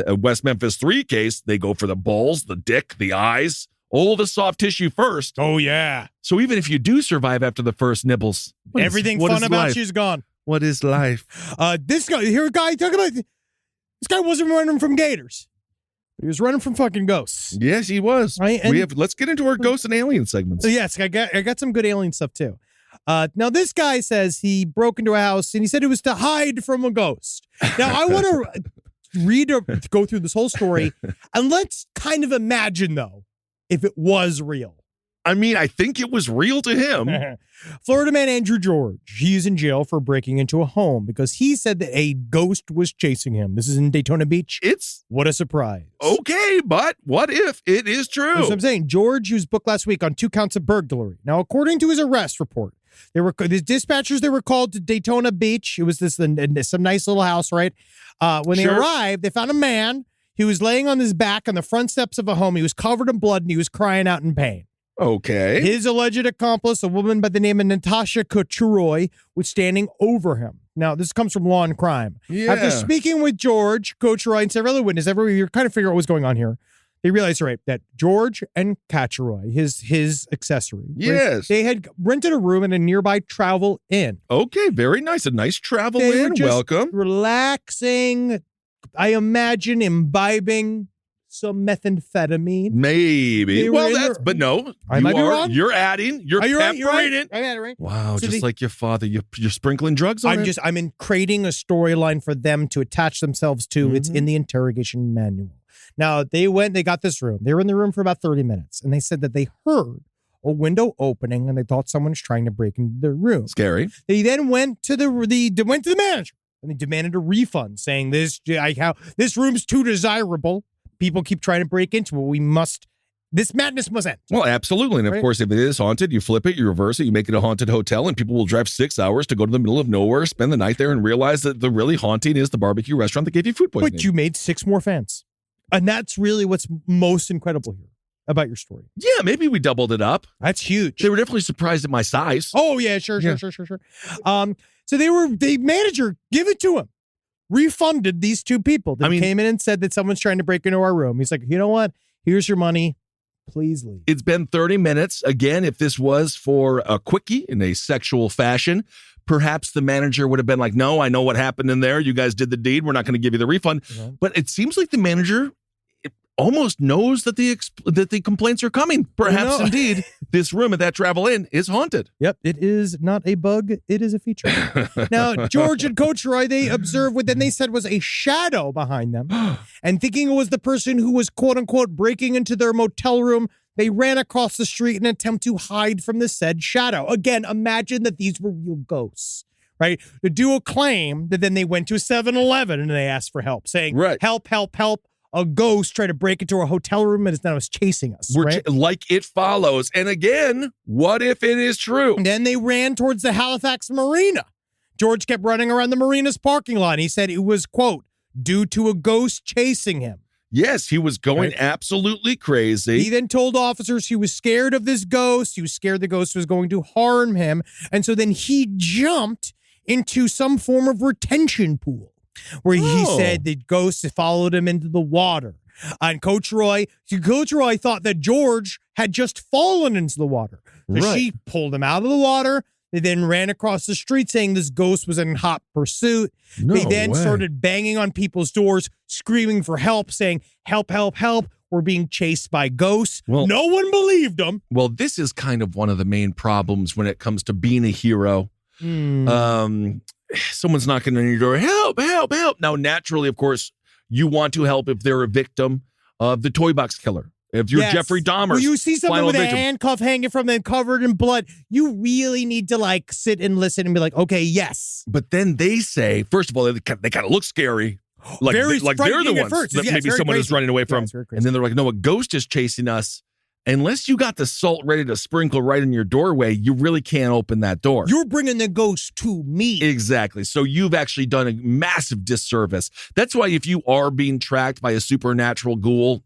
West Memphis 3 case, they go for the balls, the dick, the eyes, all the soft tissue first. Oh, yeah. So even if you do survive after the first nibbles, everything fun about you's gone. What is life? This guy, talk about this guy wasn't running from gators. He was running from fucking ghosts. Yes, he was. Right? Let's get into our ghost and alien segments. Yes, I got some good alien stuff too. Now this guy says he broke into a house and he said it was to hide from a ghost. Now I want to go through this whole story and let's kind of imagine though if it was real. I mean, I think it was real to him. Florida man Andrew George, he's in jail for breaking into a home because he said that a ghost was chasing him. This is in Daytona Beach. What a surprise. Okay, but what if it is true? That's what I'm saying. George was booked last week on 2 counts of burglary. Now, according to his arrest report, the dispatchers, they were called to Daytona Beach. It was some nice little house, right? When they arrived, they found a man. He was laying on his back on the front steps of a home. He was covered in blood and he was crying out in pain. Okay. His alleged accomplice, a woman by the name of Natasha Kochuroy, was standing over him. Now, this comes from Law and Crime. Yeah. After speaking with George, Kochuroy, and several other witnesses, you're kind of figuring out what's going on here. They realized, right, that George and Kochuroy, his accessory, yes, they had rented a room in a nearby travel inn. Okay, very nice. A nice travel inn. Welcome. Relaxing, I imagine imbibing some methamphetamine. Maybe. But no. I might be wrong. You're adding. You're peppering it. I had it right. Wow, so just like your father, you're sprinkling drugs on it? I'm creating a storyline for them to attach themselves to. Mm-hmm. It's in the interrogation manual. Now, they got this room. They were in the room for about 30 minutes, and they said that they heard a window opening, and they thought someone was trying to break into their room. Scary. They then went to the manager, and they demanded a refund, saying this room's too desirable. People keep trying to break into it. This madness must end. Well, absolutely. And of course, if it is haunted, you flip it, you reverse it, you make it a haunted hotel, and people will drive 6 hours to go to the middle of nowhere, spend the night there, and realize that the really haunting is the barbecue restaurant that gave you food poisoning. But you made 6 more fans. And that's really what's most incredible here about your story. Yeah, maybe we doubled it up. That's huge. They were definitely surprised at my size. Oh, yeah, sure. So the manager, give it to him, refunded these 2 people that came in and said that someone's trying to break into our room. He's like, you know what? Here's your money. Please leave. It's been 30 minutes. Again, if this was for a quickie in a sexual fashion, perhaps the manager would have been like, no, I know what happened in there. You guys did the deed. We're not going to give you the refund. Mm-hmm. But it seems like the manager almost knows that the complaints are coming. Perhaps indeed this room at that Travel Inn is haunted. Yep, it is not a bug, it is a feature. Now, George and Coach Roy, they observed what then they said was a shadow behind them, and thinking it was the person who was quote unquote breaking into their motel room, they ran across the street in an attempt to hide from the said shadow. Again, imagine that these were real ghosts. Right? The duo claim that then they went to a 7-Eleven and they asked for help, saying, help, help, help. A ghost tried to break into a hotel room and now is chasing us. Like it follows. And again, what if it is true? And then they ran towards the Halifax Marina. George kept running around the marina's parking lot. He said it was, quote, due to a ghost chasing him. Yes, he was going absolutely crazy. He then told officers he was scared of this ghost. He was scared the ghost was going to harm him. And so then he jumped into some form of retention pool, where he said the ghost followed him into the water. And Coach Roy thought that George had just fallen into the water. So she pulled him out of the water. They then ran across the street saying this ghost was in hot pursuit. They then started banging on people's doors, screaming for help, saying, help, help, help. We're being chased by ghosts. Well, no one believed them. Well, this is kind of one of the main problems when it comes to being a hero. Someone's knocking on your door, help, help, help. Now, naturally, of course, you want to help if they're a victim of the toy box killer. If you're Jeffrey Dahmer, when you see someone with a handcuff hanging from them covered in blood, you really need to sit and listen and be like, okay, yes. But then they say, first of all, they kind of look scary. Like they're the ones that maybe someone is running away from. And then they're like, no, a ghost is chasing us. Unless you got the salt ready to sprinkle right in your doorway, you really can't open that door. You're bringing the ghost to me. Exactly. So you've actually done a massive disservice. That's why if you are being tracked by a supernatural ghoul,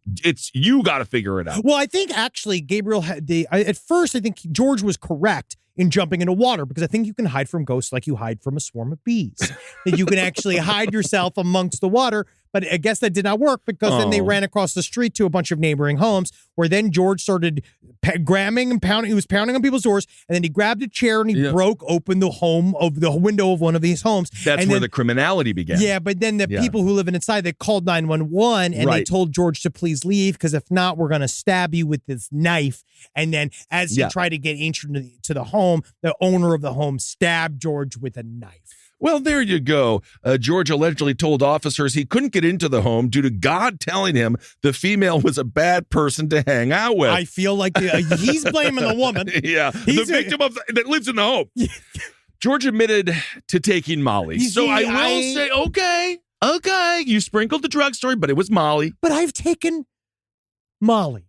you got to figure it out. Well, I think actually Gabriel at first I think George was correct in jumping into water, because I think you can hide from ghosts like you hide from a swarm of bees. That you can actually hide yourself amongst the water. But I guess that did not work, because then they ran across the street to a bunch of neighboring homes, where then George started grabbing and pounding. He was pounding on people's doors, and then he grabbed a chair and he broke open the window of one of these homes. That's where the criminality began. Yeah, but then the people who live inside, they called 911 and they told George to please leave, because if not, we're going to stab you with this knife. And then as he tried to get entered to the home, the owner of the home stabbed George with a knife. Well, there you go. George allegedly told officers he couldn't get into the home due to God telling him the female was a bad person to hang out with. I feel like he's blaming the woman. Yeah, the victim that lives in the home. George admitted to taking Molly. So I will say, okay, you sprinkled the drug story, but it was Molly. But I've taken Molly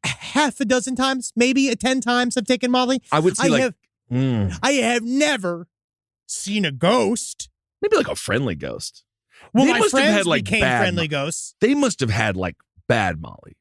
half a dozen times, maybe 10 times I've taken Molly. I would say I have never seen a ghost. Maybe like a friendly ghost. Well, my friends became friendly ghosts. They must have had bad Molly.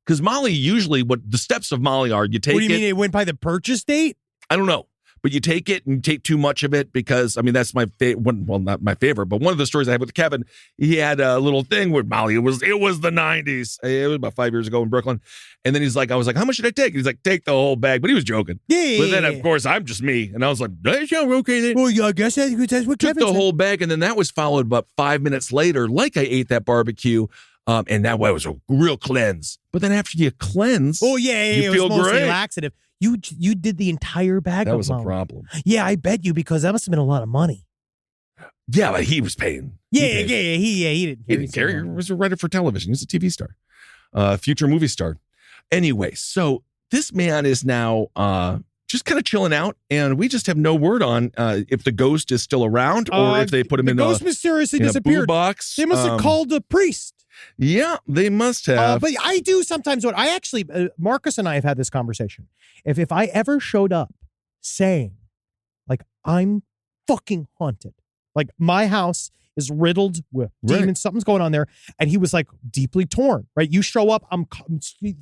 Because Molly, usually what the steps of Molly are, you take it. What do you mean it went by the purchase date? I don't know. But you take it and take too much of it, because, that's my favorite. Well, not my favorite, but one of the stories I had with Kevin, he had a little thing with Molly. It was the 90s. It was about 5 years ago in Brooklyn. And then he's like, I was like, how much should I take? And he's like, take the whole bag. But he was joking. Yeah. But then, of course, I'm just me. And I was like, yeah, okay then. Well, yeah, I guess that's what Kevin took the whole bag. And then that was followed about 5 minutes later, like I ate that barbecue. And that was a real cleanse. But then after you cleanse, you feel it was mostly great. Laxative. You did the entire bag of That was Molly. a problem. Yeah, I bet you, because that must have been a lot of money. Yeah, but he was paying. He didn't care. He didn't care. He was a writer for television. He was a TV star, future movie star. Anyway, so this man is now just kind of chilling out, and we just have no word on if the ghost is still around or if they put him in the ghost mysteriously in disappeared. A box. They must have called a priest. Yeah, they must have. But I do sometimes. What I actually, Marcus and I have had this conversation. If I ever showed up saying, like, I'm fucking haunted, like my house is riddled with demons, something's going on there, and he was like deeply torn. Right? You show up.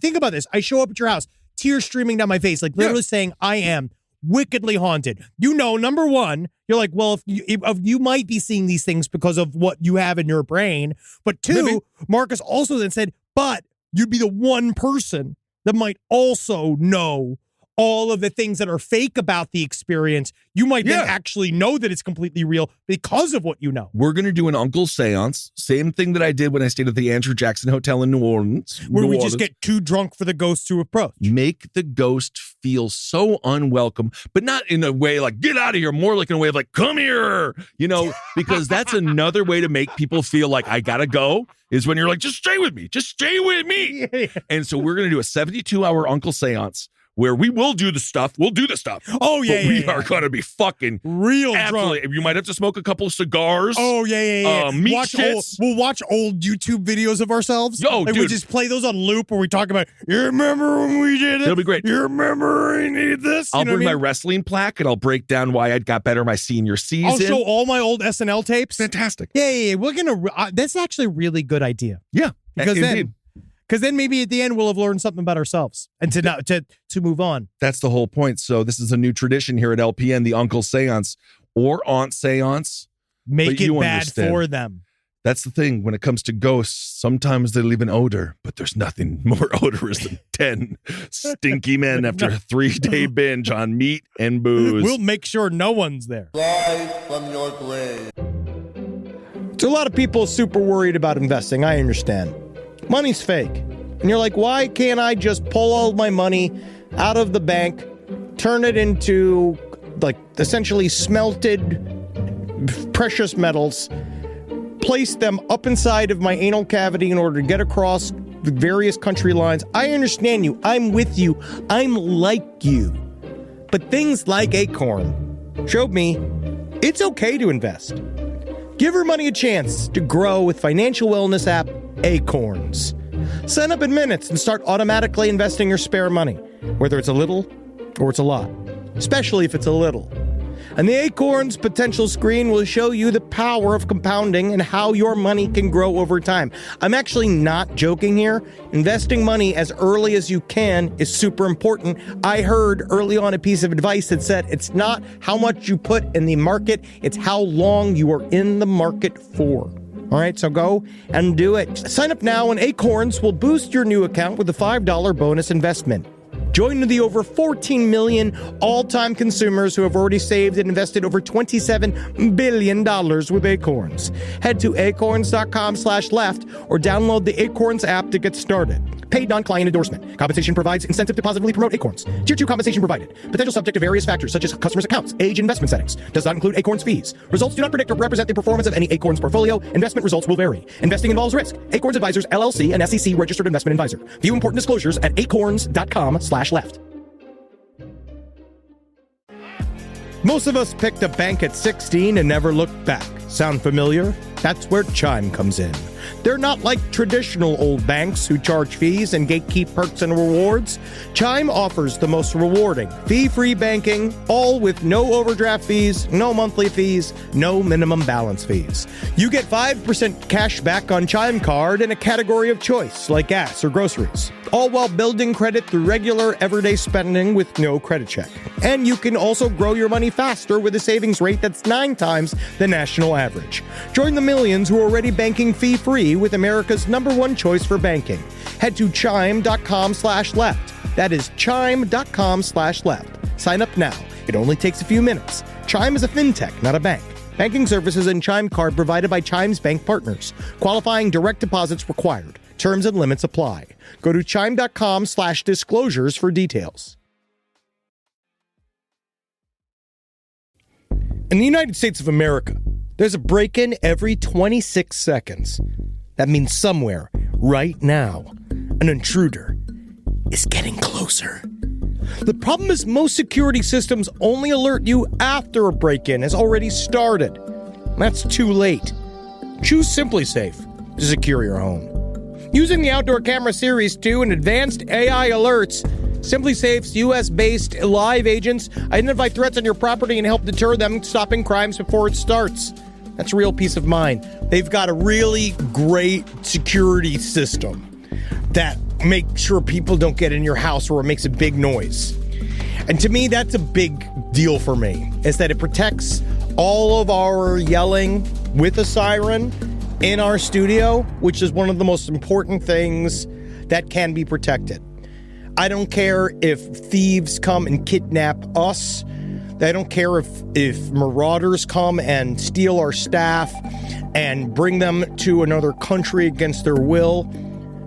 Think about this. I show up at your house, tears streaming down my face, like literally saying, I am wickedly haunted. You know, number one, you're like, well, if you might be seeing these things because of what you have in your brain. But two, Marcus also then said, but you'd be the one person that might also know all of the things that are fake about the experience. You might then actually know that it's completely real because of what you know. We're going to do an uncle seance. Same thing that I did when I stayed at the Andrew Jackson Hotel in New Orleans. Where we just get too drunk for the ghost to approach. Make the ghost feel so unwelcome, but not in a way like, get out of here, more like in a way of like, come here, you know, because that's another way to make people feel like I got to go is when you're like, just stay with me. Just stay with me. Yeah. And so we're going to do a 72-hour uncle seance where we will do the stuff. We'll do the stuff. Oh, yeah, but we are going to be fucking real drunk. You might have to smoke a couple of cigars. Oh, yeah. We'll watch old YouTube videos of ourselves. Oh, dude. We just play those on loop where we talk about, you remember when we did it? It'll be great. You remember we need this? I'll bring my wrestling plaque and I'll break down why I got better my senior season. I'll show all my old SNL tapes. Fantastic. Yeah. We're going to, that's actually a really good idea. Yeah. Because then maybe at the end we'll have learned something about ourselves and to move on. That's the whole point. So this is a new tradition here at LPN, the Uncle Seance or Aunt Seance. Make it bad for them. That's the thing. When it comes to ghosts, sometimes they leave an odor, but there's nothing more odorous than 10 stinky men after a 3-day binge on meat and booze. We'll make sure no one's there. Live from your grave. So a lot of people super worried about investing. I understand. Money's fake. And you're like, why can't I just pull all my money out of the bank, turn it into like essentially smelted precious metals, place them up inside of my anal cavity in order to get across the various country lines? I understand you. I'm with you. I'm like you. But things like Acorn showed me it's okay to invest. Give your money a chance to grow with financial wellness app Acorns. Sign up in minutes and start automatically investing your spare money, whether it's a little or it's a lot, especially if it's a little. And the Acorns potential screen will show you the power of compounding and how your money can grow over time. I'm actually not joking here. Investing money as early as you can is super important. I heard early on a piece of advice that said it's not how much you put in the market, it's how long you are in the market for. All right, so go and do it. Sign up now and Acorns will boost your new account with a $5 bonus investment. Join the over 14 million all-time consumers who have already saved and invested over $27 billion with Acorns. Head to acorns.com/left or download the Acorns app to get started. Paid non-client endorsement. Compensation provides incentive to positively promote Acorns. Tier 2 compensation provided. Potential subject to various factors such as customers' accounts, age, investment settings. Does not include Acorns fees. Results do not predict or represent the performance of any Acorns portfolio. Investment results will vary. Investing involves risk. Acorns Advisors, LLC, an SEC registered investment advisor. View important disclosures at acorns.com/left. Most of us picked a bank at 16 and never looked back. Sound familiar? That's where Chime comes in. They're not like traditional old banks who charge fees and gatekeep perks and rewards. Chime offers the most rewarding, fee-free banking, all with no overdraft fees, no monthly fees, no minimum balance fees. You get 5% cash back on Chime Card in a category of choice, like gas or groceries, all while building credit through regular, everyday spending with no credit check. And you can also grow your money faster with a savings rate that's 9 times the national average. Join the millions who are already banking fee-free with America's #1 choice for banking. Head to chime.com/left. That is chime.com/left. Sign up now. It only takes a few minutes. Chime is a fintech, not a bank. Banking services and Chime Card provided by Chime's bank partners. Qualifying direct deposits required. Terms and limits apply. Go to chime.com/disclosures for details. In the United States of America, There's a break-in every 26 seconds. That means somewhere, right now, an intruder is getting closer. The problem is most security systems only alert you after a break-in has already started. That's too late. Choose SimpliSafe to secure your home. Using the Outdoor Camera Series 2 and advanced AI alerts, SimpliSafe's US-based live agents identify threats on your property and help deter them, stopping crimes before it starts. That's a real peace of mind. They've got a really great security system that makes sure people don't get in your house or it makes a big noise. And to me, that's a big deal for me, is that it protects all of our yelling with a siren in our studio, which is one of the most important things that can be protected. I don't care if thieves come and kidnap us. I don't care if marauders come and steal our staff and bring them to another country against their will.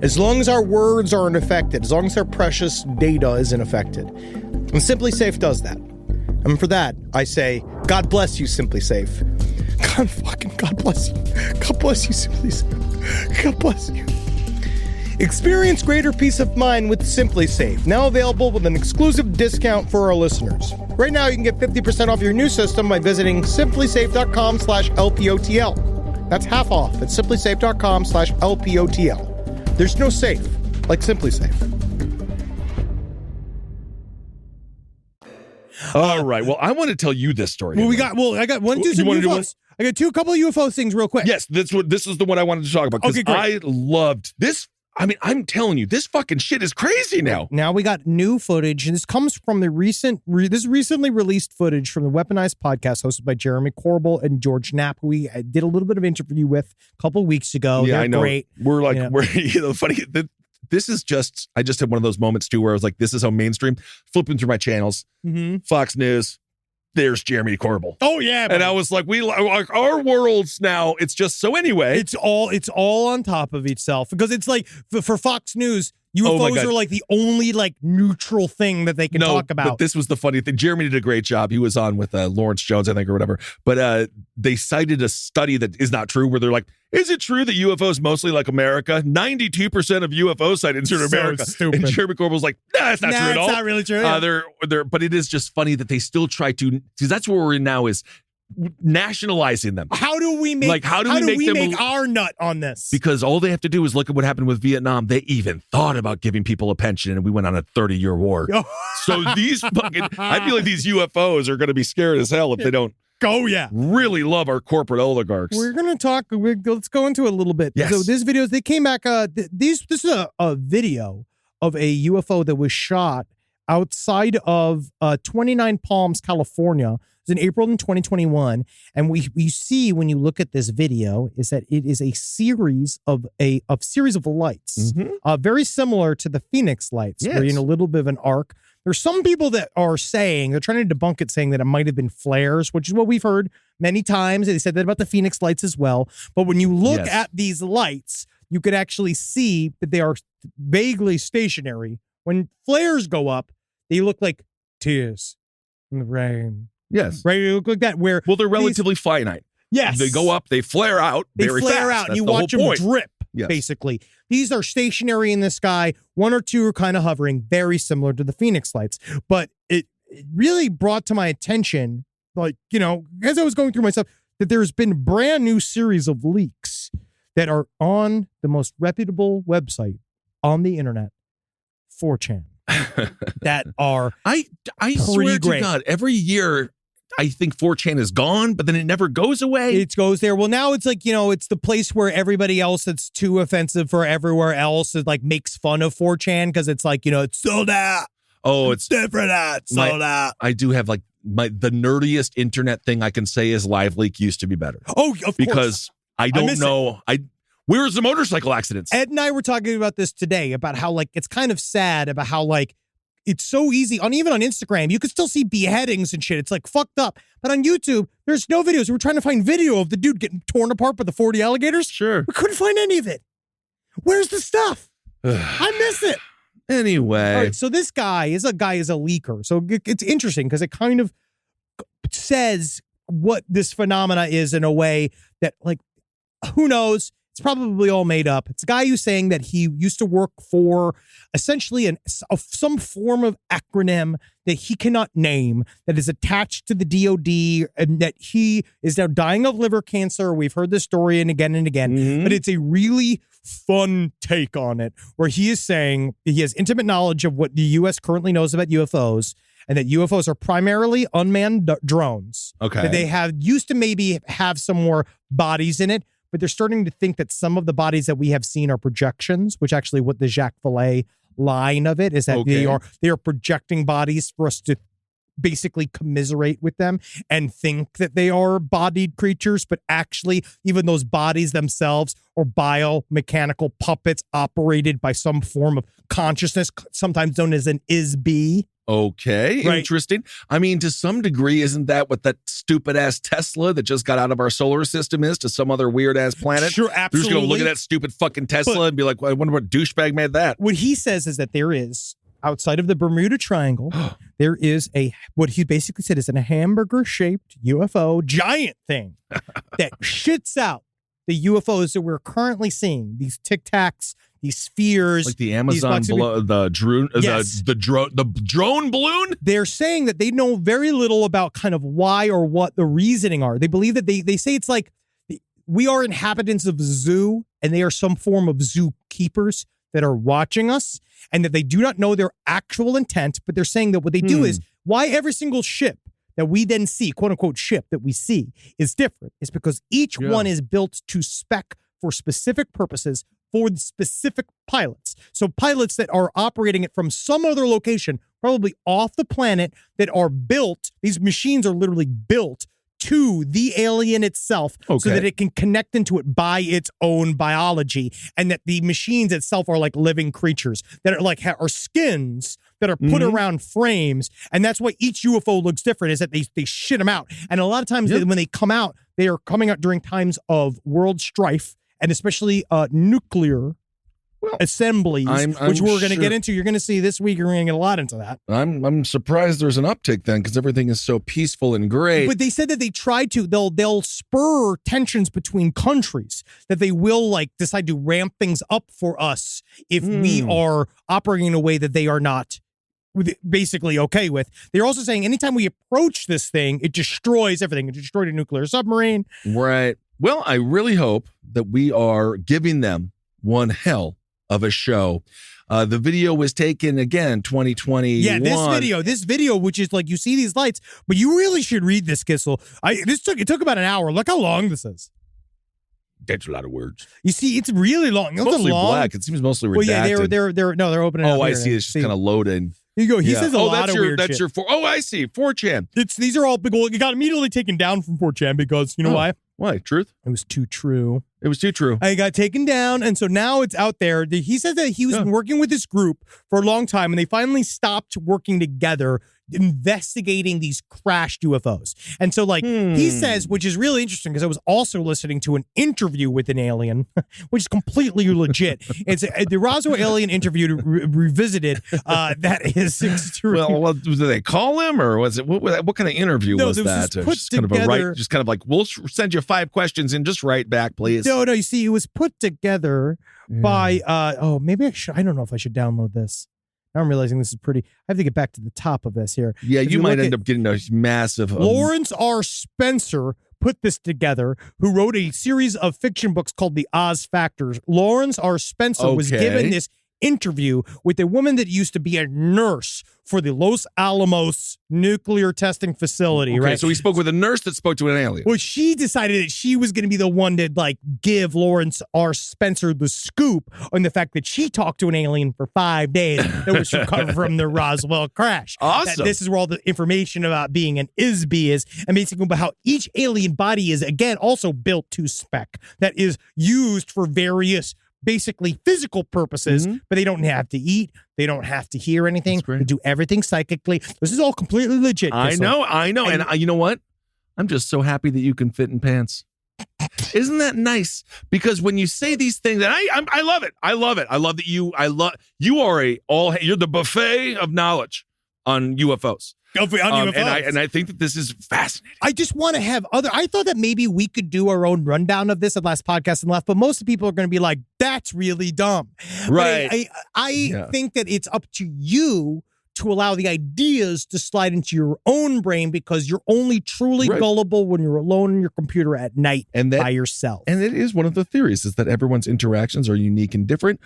As long as our words aren't affected, as long as our precious data isn't affected. And SimpliSafe does that. And for that, I say, God bless you, SimpliSafe. God bless you. God bless you, SimpliSafe. God bless you. Experience greater peace of mind with SimpliSafe, now available with an exclusive discount for our listeners. Right now, you can get 50% off your new system by visiting simplisafe.com/LPOTL. That's half off at simplisafe.com/LPOTL. There's no safe like SimpliSafe. All right. Well, I want to tell you this story. I got one, two, some UFOs. I got a couple of UFO things real quick. Yes, this is the one I wanted to talk about because Okay, great. I loved this. I mean, I'm telling you, this fucking shit is crazy now. Now we got new footage, and this comes from the recently released footage from the Weaponized podcast hosted by Jeremy Corbell and George Knapp, who we did a little bit of interview with a couple of weeks ago. Yeah, They're I know. Great. We're like, funny. This is just, I just had one of those moments too where I was like, this is how mainstream, flipping through my channels, Fox News, there's Jeremy Corbell. Oh yeah, and I was like, our worlds now. It's just so anyway. It's all on top of itself because it's like for Fox News, UFOs are like the only like neutral thing that they can talk about. But this was the funny thing. Jeremy did a great job. He was on with Lawrence Jones, I think, or whatever. But they cited a study that is not true, where they're like, is it true that UFOs mostly like America? 92% of UFO sightings are in America. Stupid. And Jeremy Corbell's like, nah, it's not true at all. It's not really true. Yeah. But it is just funny that they still try to, because that's where we're in now, is nationalizing them. How do we make our nut on this? Because all they have to do is look at what happened with Vietnam. They even thought about giving people a pension, and we went on a 30-year war. So these fucking, I feel like these UFOs are going to be scared as hell if they don't. Oh yeah, really love our corporate oligarchs. We're gonna talk. Let's go into it a little bit. Yes. So this video, they came back. This is a video of a UFO that was shot outside of 29 Palms, California. It was in April in 2021, and we see when you look at this video is that it is a series of lights, very similar to the Phoenix lights, where a little bit of an arc. There's some people that are saying, they're trying to debunk it, saying that it might have been flares, which is what we've heard many times. They said that about the Phoenix lights as well. But when you look at these lights, you could actually see that they are vaguely stationary. When flares go up, they look like tears in the rain. Yes. Right? They look like that. Where they're relatively finite. Yes. They go up, they flare out very fast. Out, and you watch them drip, basically. These are stationary in the sky. One or two are kind of hovering, very similar to the Phoenix lights. But it really brought to my attention, like, as I was going through my stuff, that there's been a brand new series of leaks that are on the most reputable website on the internet, 4chan, that are I swear to God, every year I think 4chan is gone, but then it never goes away. It goes there. Well, now it's like, it's the place where everybody else that's too offensive for everywhere else is like makes fun of 4chan because it's like, it's sold out. Oh, it's different. Sold out. I do have like the nerdiest internet thing I can say is LiveLeak used to be better. Oh, of course. Because I don't know. Where's the motorcycle accidents? Ed and I were talking about this today, about how like it's kind of sad about how like it's so easy even on Instagram, you can still see beheadings and shit. It's like fucked up. But on YouTube, there's no videos. We're trying to find video of the dude getting torn apart by the 40 alligators. Sure. We couldn't find any of it. Where's the stuff? I miss it. Anyway. All right, so this guy is a leaker. So it's interesting because it kind of says what this phenomena is in a way that, like, who knows? It's probably all made up. It's a guy who's saying that he used to work for essentially some form of acronym that he cannot name that is attached to the DOD, and that he is now dying of liver cancer. We've heard this story and again, but it's a really fun take on it where he is saying he has intimate knowledge of what the U.S. currently knows about UFOs, and that UFOs are primarily unmanned drones. Okay. That they used to maybe have some more bodies in it, but they're starting to think that some of the bodies that we have seen are projections, which actually what the Jacques Vallée line of it is that they are projecting bodies for us to basically commiserate with them and think that they are bodied creatures, but actually even those bodies themselves are biomechanical puppets operated by some form of consciousness, sometimes known as an ISB. Okay, Right. Interesting. I mean, to some degree, isn't that what that stupid ass Tesla that just got out of our solar system is to some other weird ass planet? Sure, You're absolutely. just going to look at that stupid fucking Tesla and be like, well, I wonder what douchebag made that. What he says is that there is, outside of the Bermuda Triangle, there is what he basically said is a hamburger-shaped UFO giant thing that shits out the UFOs that we're currently seeing, these Tic Tacs, these spheres, Like the Amazon, the drone balloon? They're saying that they know very little about kind of why or what the reasoning are. They believe that they say it's like we are inhabitants of a zoo and they are some form of zookeepers that are watching us, and that they do not know their actual intent, but they're saying that what they do is why every single ship that we then see, quote unquote ship that we see, is different. It's because each one is built to spec for specific purposes for the specific pilots. So pilots that are operating it from some other location, probably off the planet, that are built, these machines are literally built to the alien itself so that it can connect into it by its own biology, and that the machines itself are like living creatures that are like are skins that are put around frames, and that's why each UFO looks different, is that they shit them out. And a lot of times when they come out, they are coming out during times of world strife, and especially nuclear assemblies, which we're going to get into. You're going to see this week. You're going to get a lot into that. I'm surprised there's an uptick then, because everything is so peaceful and great. But they said that they tried to. They'll spur tensions between countries, that they will like decide to ramp things up for us if we are operating in a way that they are not basically okay with. They're also saying anytime we approach this thing, it destroys everything. It destroyed a nuclear submarine. Right. Well, I really hope that we are giving them one hell of a show. The video was taken again 2021. Yeah, this video, which is like you see these lights, but you really should read this, Kissel. It took about an hour. Look how long this is. That's a lot of words. You see, it's really long. It's mostly black. It seems mostly redacted. Well, yeah, they're opening. Oh, I see. It's just kind of loading. Here you go. He says a lot of weird shit. Oh, I see. 4chan. These are all big. Well, it got immediately taken down from 4chan because you know why? Why? Truth? It was too true. It was too true. I got taken down, and so now it's out there. He says that he was working with this group for a long time, and they finally stopped working together, investigating these crashed UFOs. And so, like, he says, which is really interesting, because I was also listening to an interview with an alien, which is completely legit. It's the Roswell alien interview revisited. That is extreme. Well, did they call him, or was it what kind of interview was that? Just kind of just kind of like, we'll send you 5 questions and just write back, please. No. You see, it was put together by. Maybe I should. I don't know if I should download this. Now I'm realizing this is pretty. I have to get back to the top of this here. Yeah, you might end up getting a massive. Lawrence R. Spencer put this together, who wrote a series of fiction books called The Oz Factors. Lawrence R. Spencer was given this interview with a woman that used to be a nurse for the Los Alamos nuclear testing facility, right? So he spoke with a nurse that spoke to an alien. Well, she decided that she was going to be the one to like give Lawrence R. Spencer the scoop on the fact that she talked to an alien for 5 days that was recovered from the Roswell crash. Awesome. That this is where all the information about being an ISB is, and basically about how each alien body is, again, also built to spec, that is used for various basically physical purposes, but they don't have to eat. They don't have to hear anything. They do everything psychically. This is all completely legit. I know. And you know what? I'm just so happy that you can fit in pants. Isn't that nice? Because when you say these things, and I love it. I love it. I love that you are you're the buffet of knowledge on UFOs. on UFOs. And I think that this is fascinating. I just want to have I thought that maybe we could do our own rundown of this at last podcast and left, but most of the people are going to be like, that's really dumb. Right. But I think that it's up to you to allow the ideas to slide into your own brain, because you're only truly gullible when you're alone in your computer at night by yourself. And it is one of the theories, is that everyone's interactions are unique and different.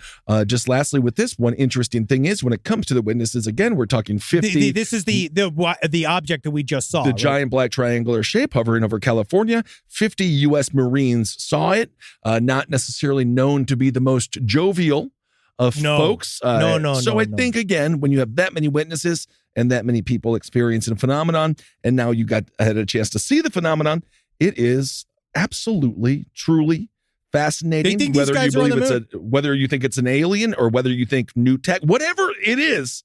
Just lastly, with this, one interesting thing is when it comes to the witnesses, again, we're talking 50. This is the object that we just saw. The giant black triangular shape hovering over California. 50 U.S. Marines saw it, not necessarily known to be the most jovial of folks. So I think, again, when you have that many witnesses and that many people experiencing a phenomenon, and now you had a chance to see the phenomenon, it is absolutely, truly fascinating. They think these guys are on the moon. Whether you think it's an alien or whether you think new tech, whatever it is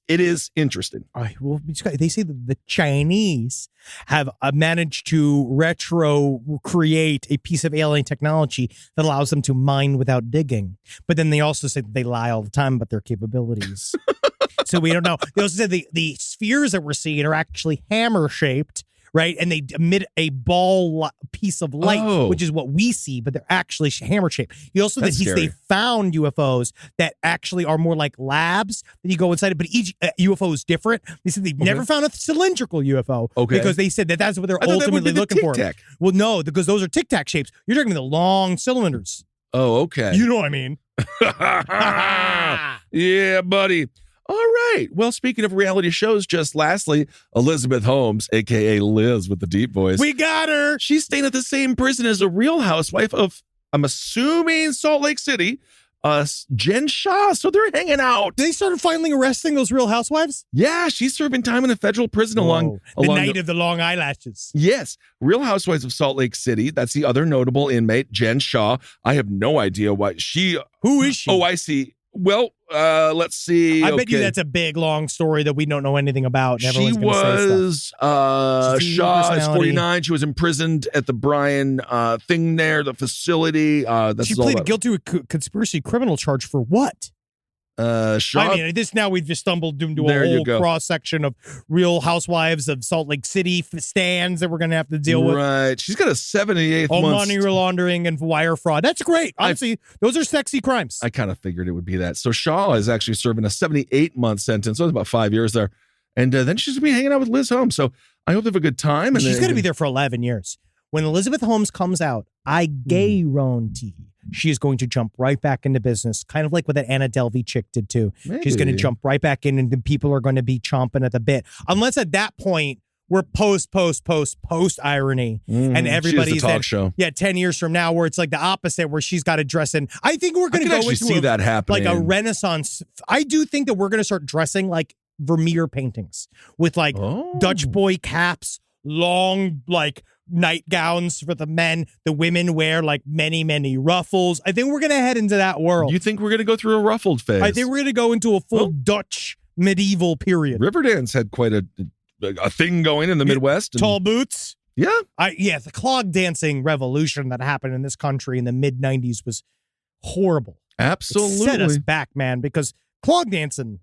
interesting. All right. Well, they say that the Chinese have managed to create a piece of alien technology that allows them to mine without digging. But then they also say that they lie all the time about their capabilities. So we don't know. They also said the spheres that we're seeing are actually hammer shaped. Right. And they emit a ball piece of light, which is what we see, but they're actually hammer shaped. He also said they found UFOs that actually are more like labs that you go inside it, but each UFO is different. They said they've never found a cylindrical UFO because they said that's what they're ultimately looking for. Well, no, because those are Tic Tac shapes. You're talking the long cylinders. Oh, okay. You know what I mean? Yeah, buddy. All right. Well, speaking of reality shows, just lastly, Elizabeth Holmes, a.k.a. Liz with the deep voice. We got her. She's staying at the same prison as a Real Housewife of, I'm assuming, Salt Lake City, Jen Shah. So they're hanging out. They started finally arresting those Real Housewives? Yeah, she's serving time in a federal prison along the night of the long eyelashes. Yes. Real Housewives of Salt Lake City. That's the other notable inmate, Jen Shah. I have no idea why Who is she? Oh, I see. Well, let's see. I bet you that's a big, long story that we don't know anything about. She was, Shaw is 49. She was imprisoned at the Bryan thing there, the facility. She pleaded guilty to a conspiracy criminal charge for what? Shaw. I mean, we've just stumbled into a whole cross section of Real Housewives of Salt Lake City stands that we're going to have to deal with. Right. She's got a 78th month. Money laundering and wire fraud. That's great. Honestly, those are sexy crimes. I kind of figured it would be that. So Shaw is actually serving a 78-month sentence. So it's about 5 years there. And then she's going to be hanging out with Liz Holmes. So I hope they have a good time. And she's going to be there for 11 years. When Elizabeth Holmes comes out, I guarantee she is going to jump right back into business, kind of like what that Anna Delvey chick did too. Maybe. She's going to jump right back in, and the people are going to be chomping at the bit. Unless at that point we're post irony, and everybody's talk show. Yeah, 10 years from now, where it's like the opposite, where she's got to dress in. I think we're going to go into that happening, like a Renaissance. I do think that we're going to start dressing like Vermeer paintings with like Dutch boy caps, long like nightgowns for the men. The women wear like many ruffles. I think we're going to head into that world. You think we're going to go through a ruffled phase? I think we're going to go into a full Dutch medieval period. Riverdance had quite a thing going in the Midwest. Tall boots. Yeah. The clog dancing revolution that happened in this country in the mid-90s was horrible. Absolutely. It set us back, man, because clog dancing,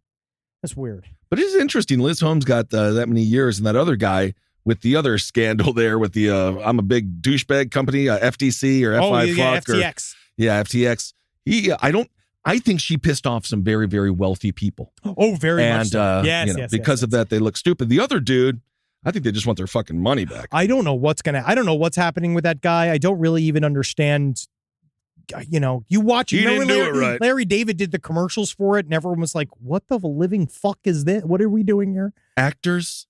that's weird. But it is interesting. Liz Holmes got that many years, and that other guy with the other scandal there with the I'm a big douchebag company, FTC or F5 FTX. FTX. I think she pissed off some very, very wealthy people. Oh, very much so. Yes, because of that, they look stupid. The other dude, I think they just want their fucking money back. I don't know what's happening with that guy. I don't really even understand. You watch. He didn't do it right. Larry David did the commercials for it, and everyone was like, "What the living fuck is this? What are we doing here?" Actors.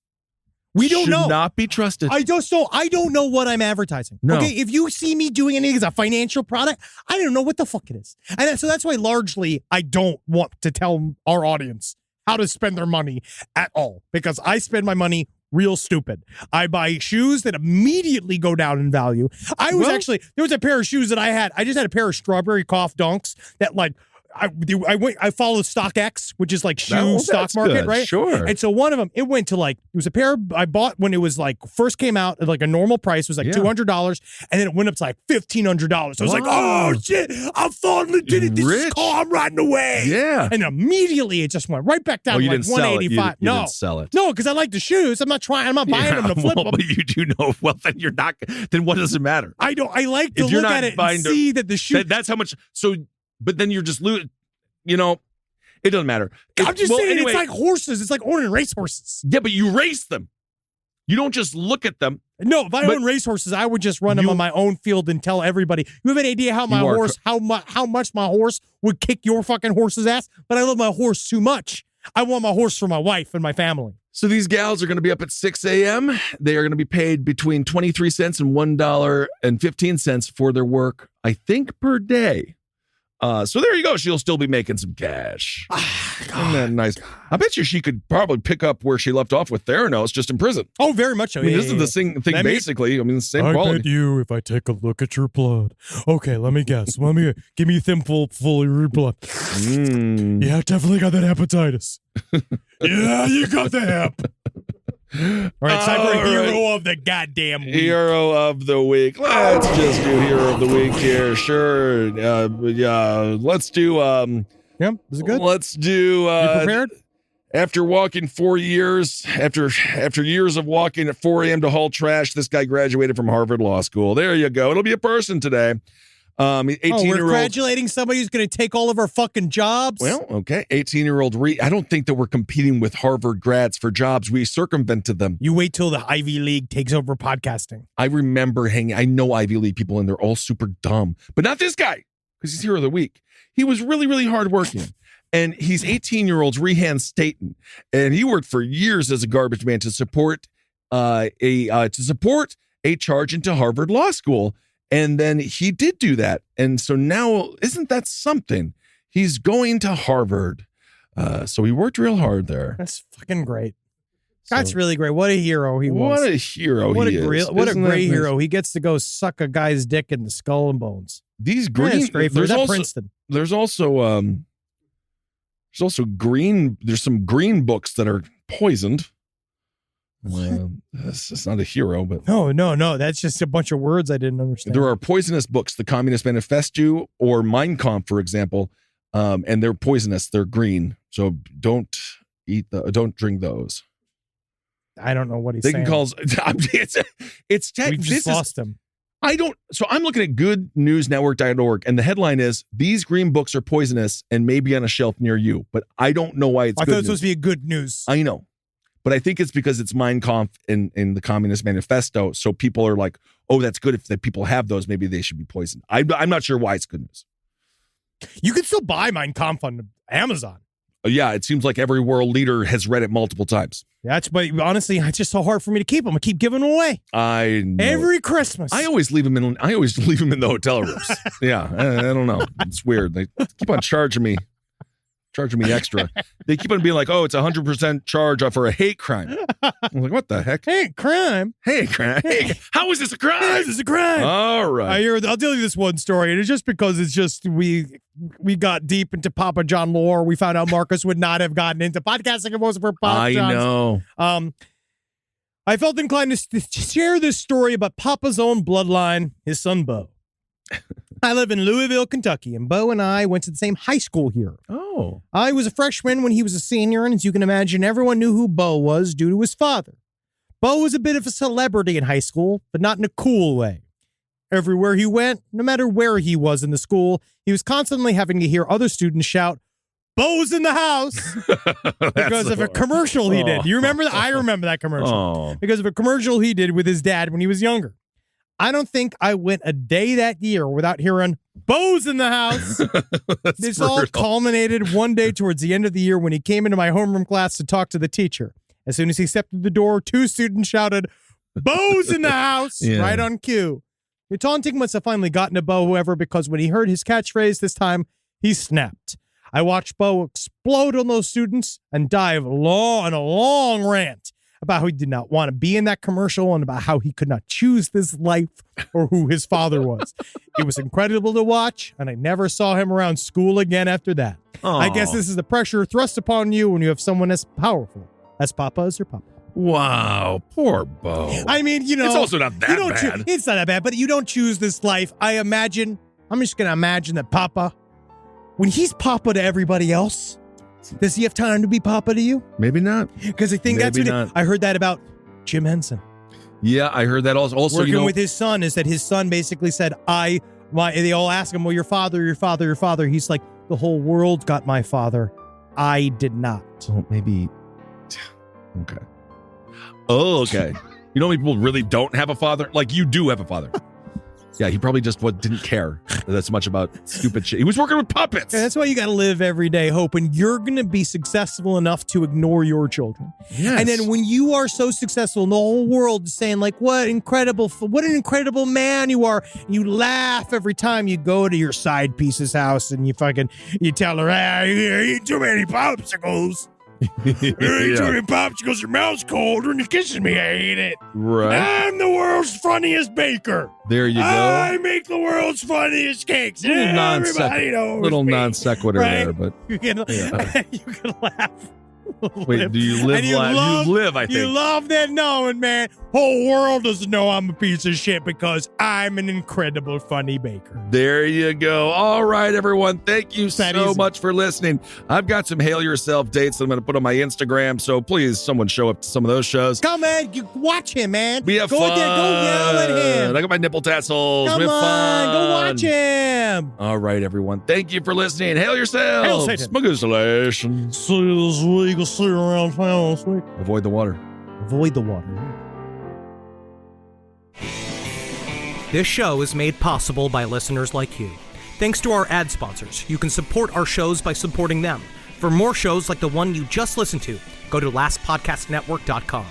We don't know. Should not be trusted. I don't know what I'm advertising. No. Okay, if you see me doing anything as a financial product, I don't know what the fuck it is. And so that's why largely I don't want to tell our audience how to spend their money at all, because I spend my money real stupid. I buy shoes that immediately go down in value. There was a pair of shoes that I just had a pair of strawberry cough dunks that like I follow StockX, which is like shoe stock market, good. right? Sure. And so one of them, it went to like, it was a pair I bought when it was like first came out at like a normal price was like $200, and then it went up to like $1,500. So I was like, oh shit, I finally did it. This is car, I'm riding away. Yeah. And immediately it just went right back down to like 185. You didn't sell it. No, because I like the shoes. I'm not buying them to flip them. But you do know, well, then you're not, then what does it matter? I like to look at it and see that the shoe. That's how much, so, but then you're just losing, it doesn't matter. I'm just saying, anyway, it's like horses. It's like owning racehorses. Yeah, but you race them. You don't just look at them. No, if I own racehorses, I would just run them on my own field and tell everybody. You have an idea how much my horse would kick your fucking horse's ass? But I love my horse too much. I want my horse for my wife and my family. So these gals are going to be up at 6 a.m. They are going to be paid between 23 cents and $1.15 for their work, I think, per day. So there you go. She'll still be making some cash. Isn't that nice? I bet you she could probably pick up where she left off with Theranos just in prison. Oh, very much so. This is the thing basically. The same quality. I bet you if I take a look at your blood. Okay, let me guess. Give me a thimble full of your blood. Yeah, definitely got that hepatitis. Yeah, you got the hep. All right, time for Hero of the goddamn week. Hero of the week. Let's just do Hero of the week here. Sure. Let's do. Yeah, is it good? Let's do. You prepared? After walking 4 years, after years of walking at 4 a.m. to haul trash, this guy graduated from Harvard Law School. There you go. It'll be a person today. 18-year-old. We're congratulating somebody who's going to take all of our fucking jobs. Well, okay. 18-year-old. I don't think that we're competing with Harvard grads for jobs. We circumvented them. You wait till the Ivy League takes over podcasting. I remember I know Ivy League people, and they're all super dumb. But not this guy, because he's Hero of the Week. He was really, really hardworking. And he's 18-year-old's Rehan Staten. And he worked for years as a garbage man to support a charge into Harvard Law School. And then he did do that. And so now, isn't that something? He's going to Harvard. So he worked real hard there. That's fucking great. That's really great. What a hero he was. What a hero he is. What a great hero. He gets to go suck a guy's dick in the skull and bones. These green. That's great. There's also Princeton. There's also green. There's some green books that are poisoned. It's not a hero, but no. That's just a bunch of words I didn't understand. There are poisonous books, the Communist Manifesto or Mein Kampf, for example, and they're poisonous. They're green, so don't drink those. I don't know what he's saying. They can call. It's we just lost him. So I'm looking at goodnewsnetwork.org, and the headline is, "These green books are poisonous and may be on a shelf near you," but I don't know why it's I good thought it was supposed to be a good news. I know. But I think it's because it's Mein Kampf in the Communist Manifesto. So people are like, oh, that's good. If the people have those, maybe they should be poisoned. I'm not sure why it's good news. You can still buy Mein Kampf on Amazon. Yeah, it seems like every world leader has read it multiple times. But honestly, it's just so hard for me to keep them. I keep giving them away. I know. Every Christmas. I always leave them in the hotel rooms. Yeah, I don't know. It's weird. They keep on charging me extra. They keep on being like, oh, it's 100% charge for a hate crime. I'm like, what the heck? Hate crime? Hate crime? How is this a crime? How is this a crime? All right. I'll tell you this one story, and it's just because we got deep into Papa John lore. We found out Marcus would not have gotten into podcasting if it wasn't for Papa John. I know. I felt inclined to share this story about Papa's own bloodline, his son, Bo. I live in Louisville, Kentucky, and Bo and I went to the same high school here. Oh. I was a freshman when he was a senior, and as you can imagine, everyone knew who Bo was due to his father. Bo was a bit of a celebrity in high school, but not in a cool way. Everywhere he went, no matter where he was in the school, he was constantly having to hear other students shout, "Bo's in the house," because of a commercial he did. You remember that? I remember that commercial. Because of a commercial he did with his dad when he was younger. I don't think I went a day that year without hearing "Bo's in the house." This all culminated one day towards the end of the year when he came into my homeroom class to talk to the teacher. As soon as he stepped through the door, 2 students shouted, "Bo's in the house," right on cue. The taunting must have finally gotten to Bo, however, because when he heard his catchphrase this time, he snapped. I watched Bo explode on those students and dive on a long rant about how he did not want to be in that commercial and about how he could not choose this life or who his father was. It was incredible to watch, and I never saw him around school again after that. Aw. I guess this is the pressure thrust upon you when you have someone as powerful as Papa as your papa. Wow, poor Bo. I mean, it's also not that you don't bad. it's not that bad, but you don't choose this life. I'm just going to imagine that Papa, when he's Papa to everybody else, does he have time to be Papa to you? Maybe not. Because I think that's Maybe what not. I heard that about Jim Henson. Yeah, I heard that also. Also, Working with his son is that his son basically said, they all ask him, well, your father. He's like, the whole world got my father. I did not. Oh, maybe. Okay. Oh, okay. You know how many people really don't have a father? Like, you do have a father. Yeah, he probably just didn't care that's much about stupid shit. He was working with puppets. Yeah, that's why you got to live every day hoping you're going to be successful enough to ignore your children. Yes. And then when you are so successful and the whole world is saying like, what an incredible man you are. And you laugh every time you go to your side piece's house and you tell her, you eat too many popsicles. Too many popsicles, your mouth's cold when you're kissing me. I hate it. Right. I'm the world's funniest baker. There you go. I make the world's funniest cakes. Little non sequitur right? there, but you can laugh. wait, do you live? You live, I think. You love that knowing, man. Whole world doesn't know I'm a piece of shit because I'm an incredible funny baker. There you go. All right, everyone. Thank you so easy. much for listening. I've got some Hail Yourself dates that I'm going to put on my Instagram, so please, someone show up to some of those shows. Come, man. You watch him, man. We have go fun. There, go yell at him. I got my nipple tassels. Come we have on, fun. go watch him. All right, everyone. Thank you for listening. Hail yourselves. Hail Satan. Smugglers. See you this week. I'll see you around town this week. Avoid the water. Avoid the water. This show is made possible by listeners like you. Thanks to our ad sponsors, you can support our shows by supporting them. For more shows like the one you just listened to, go to lastpodcastnetwork.com.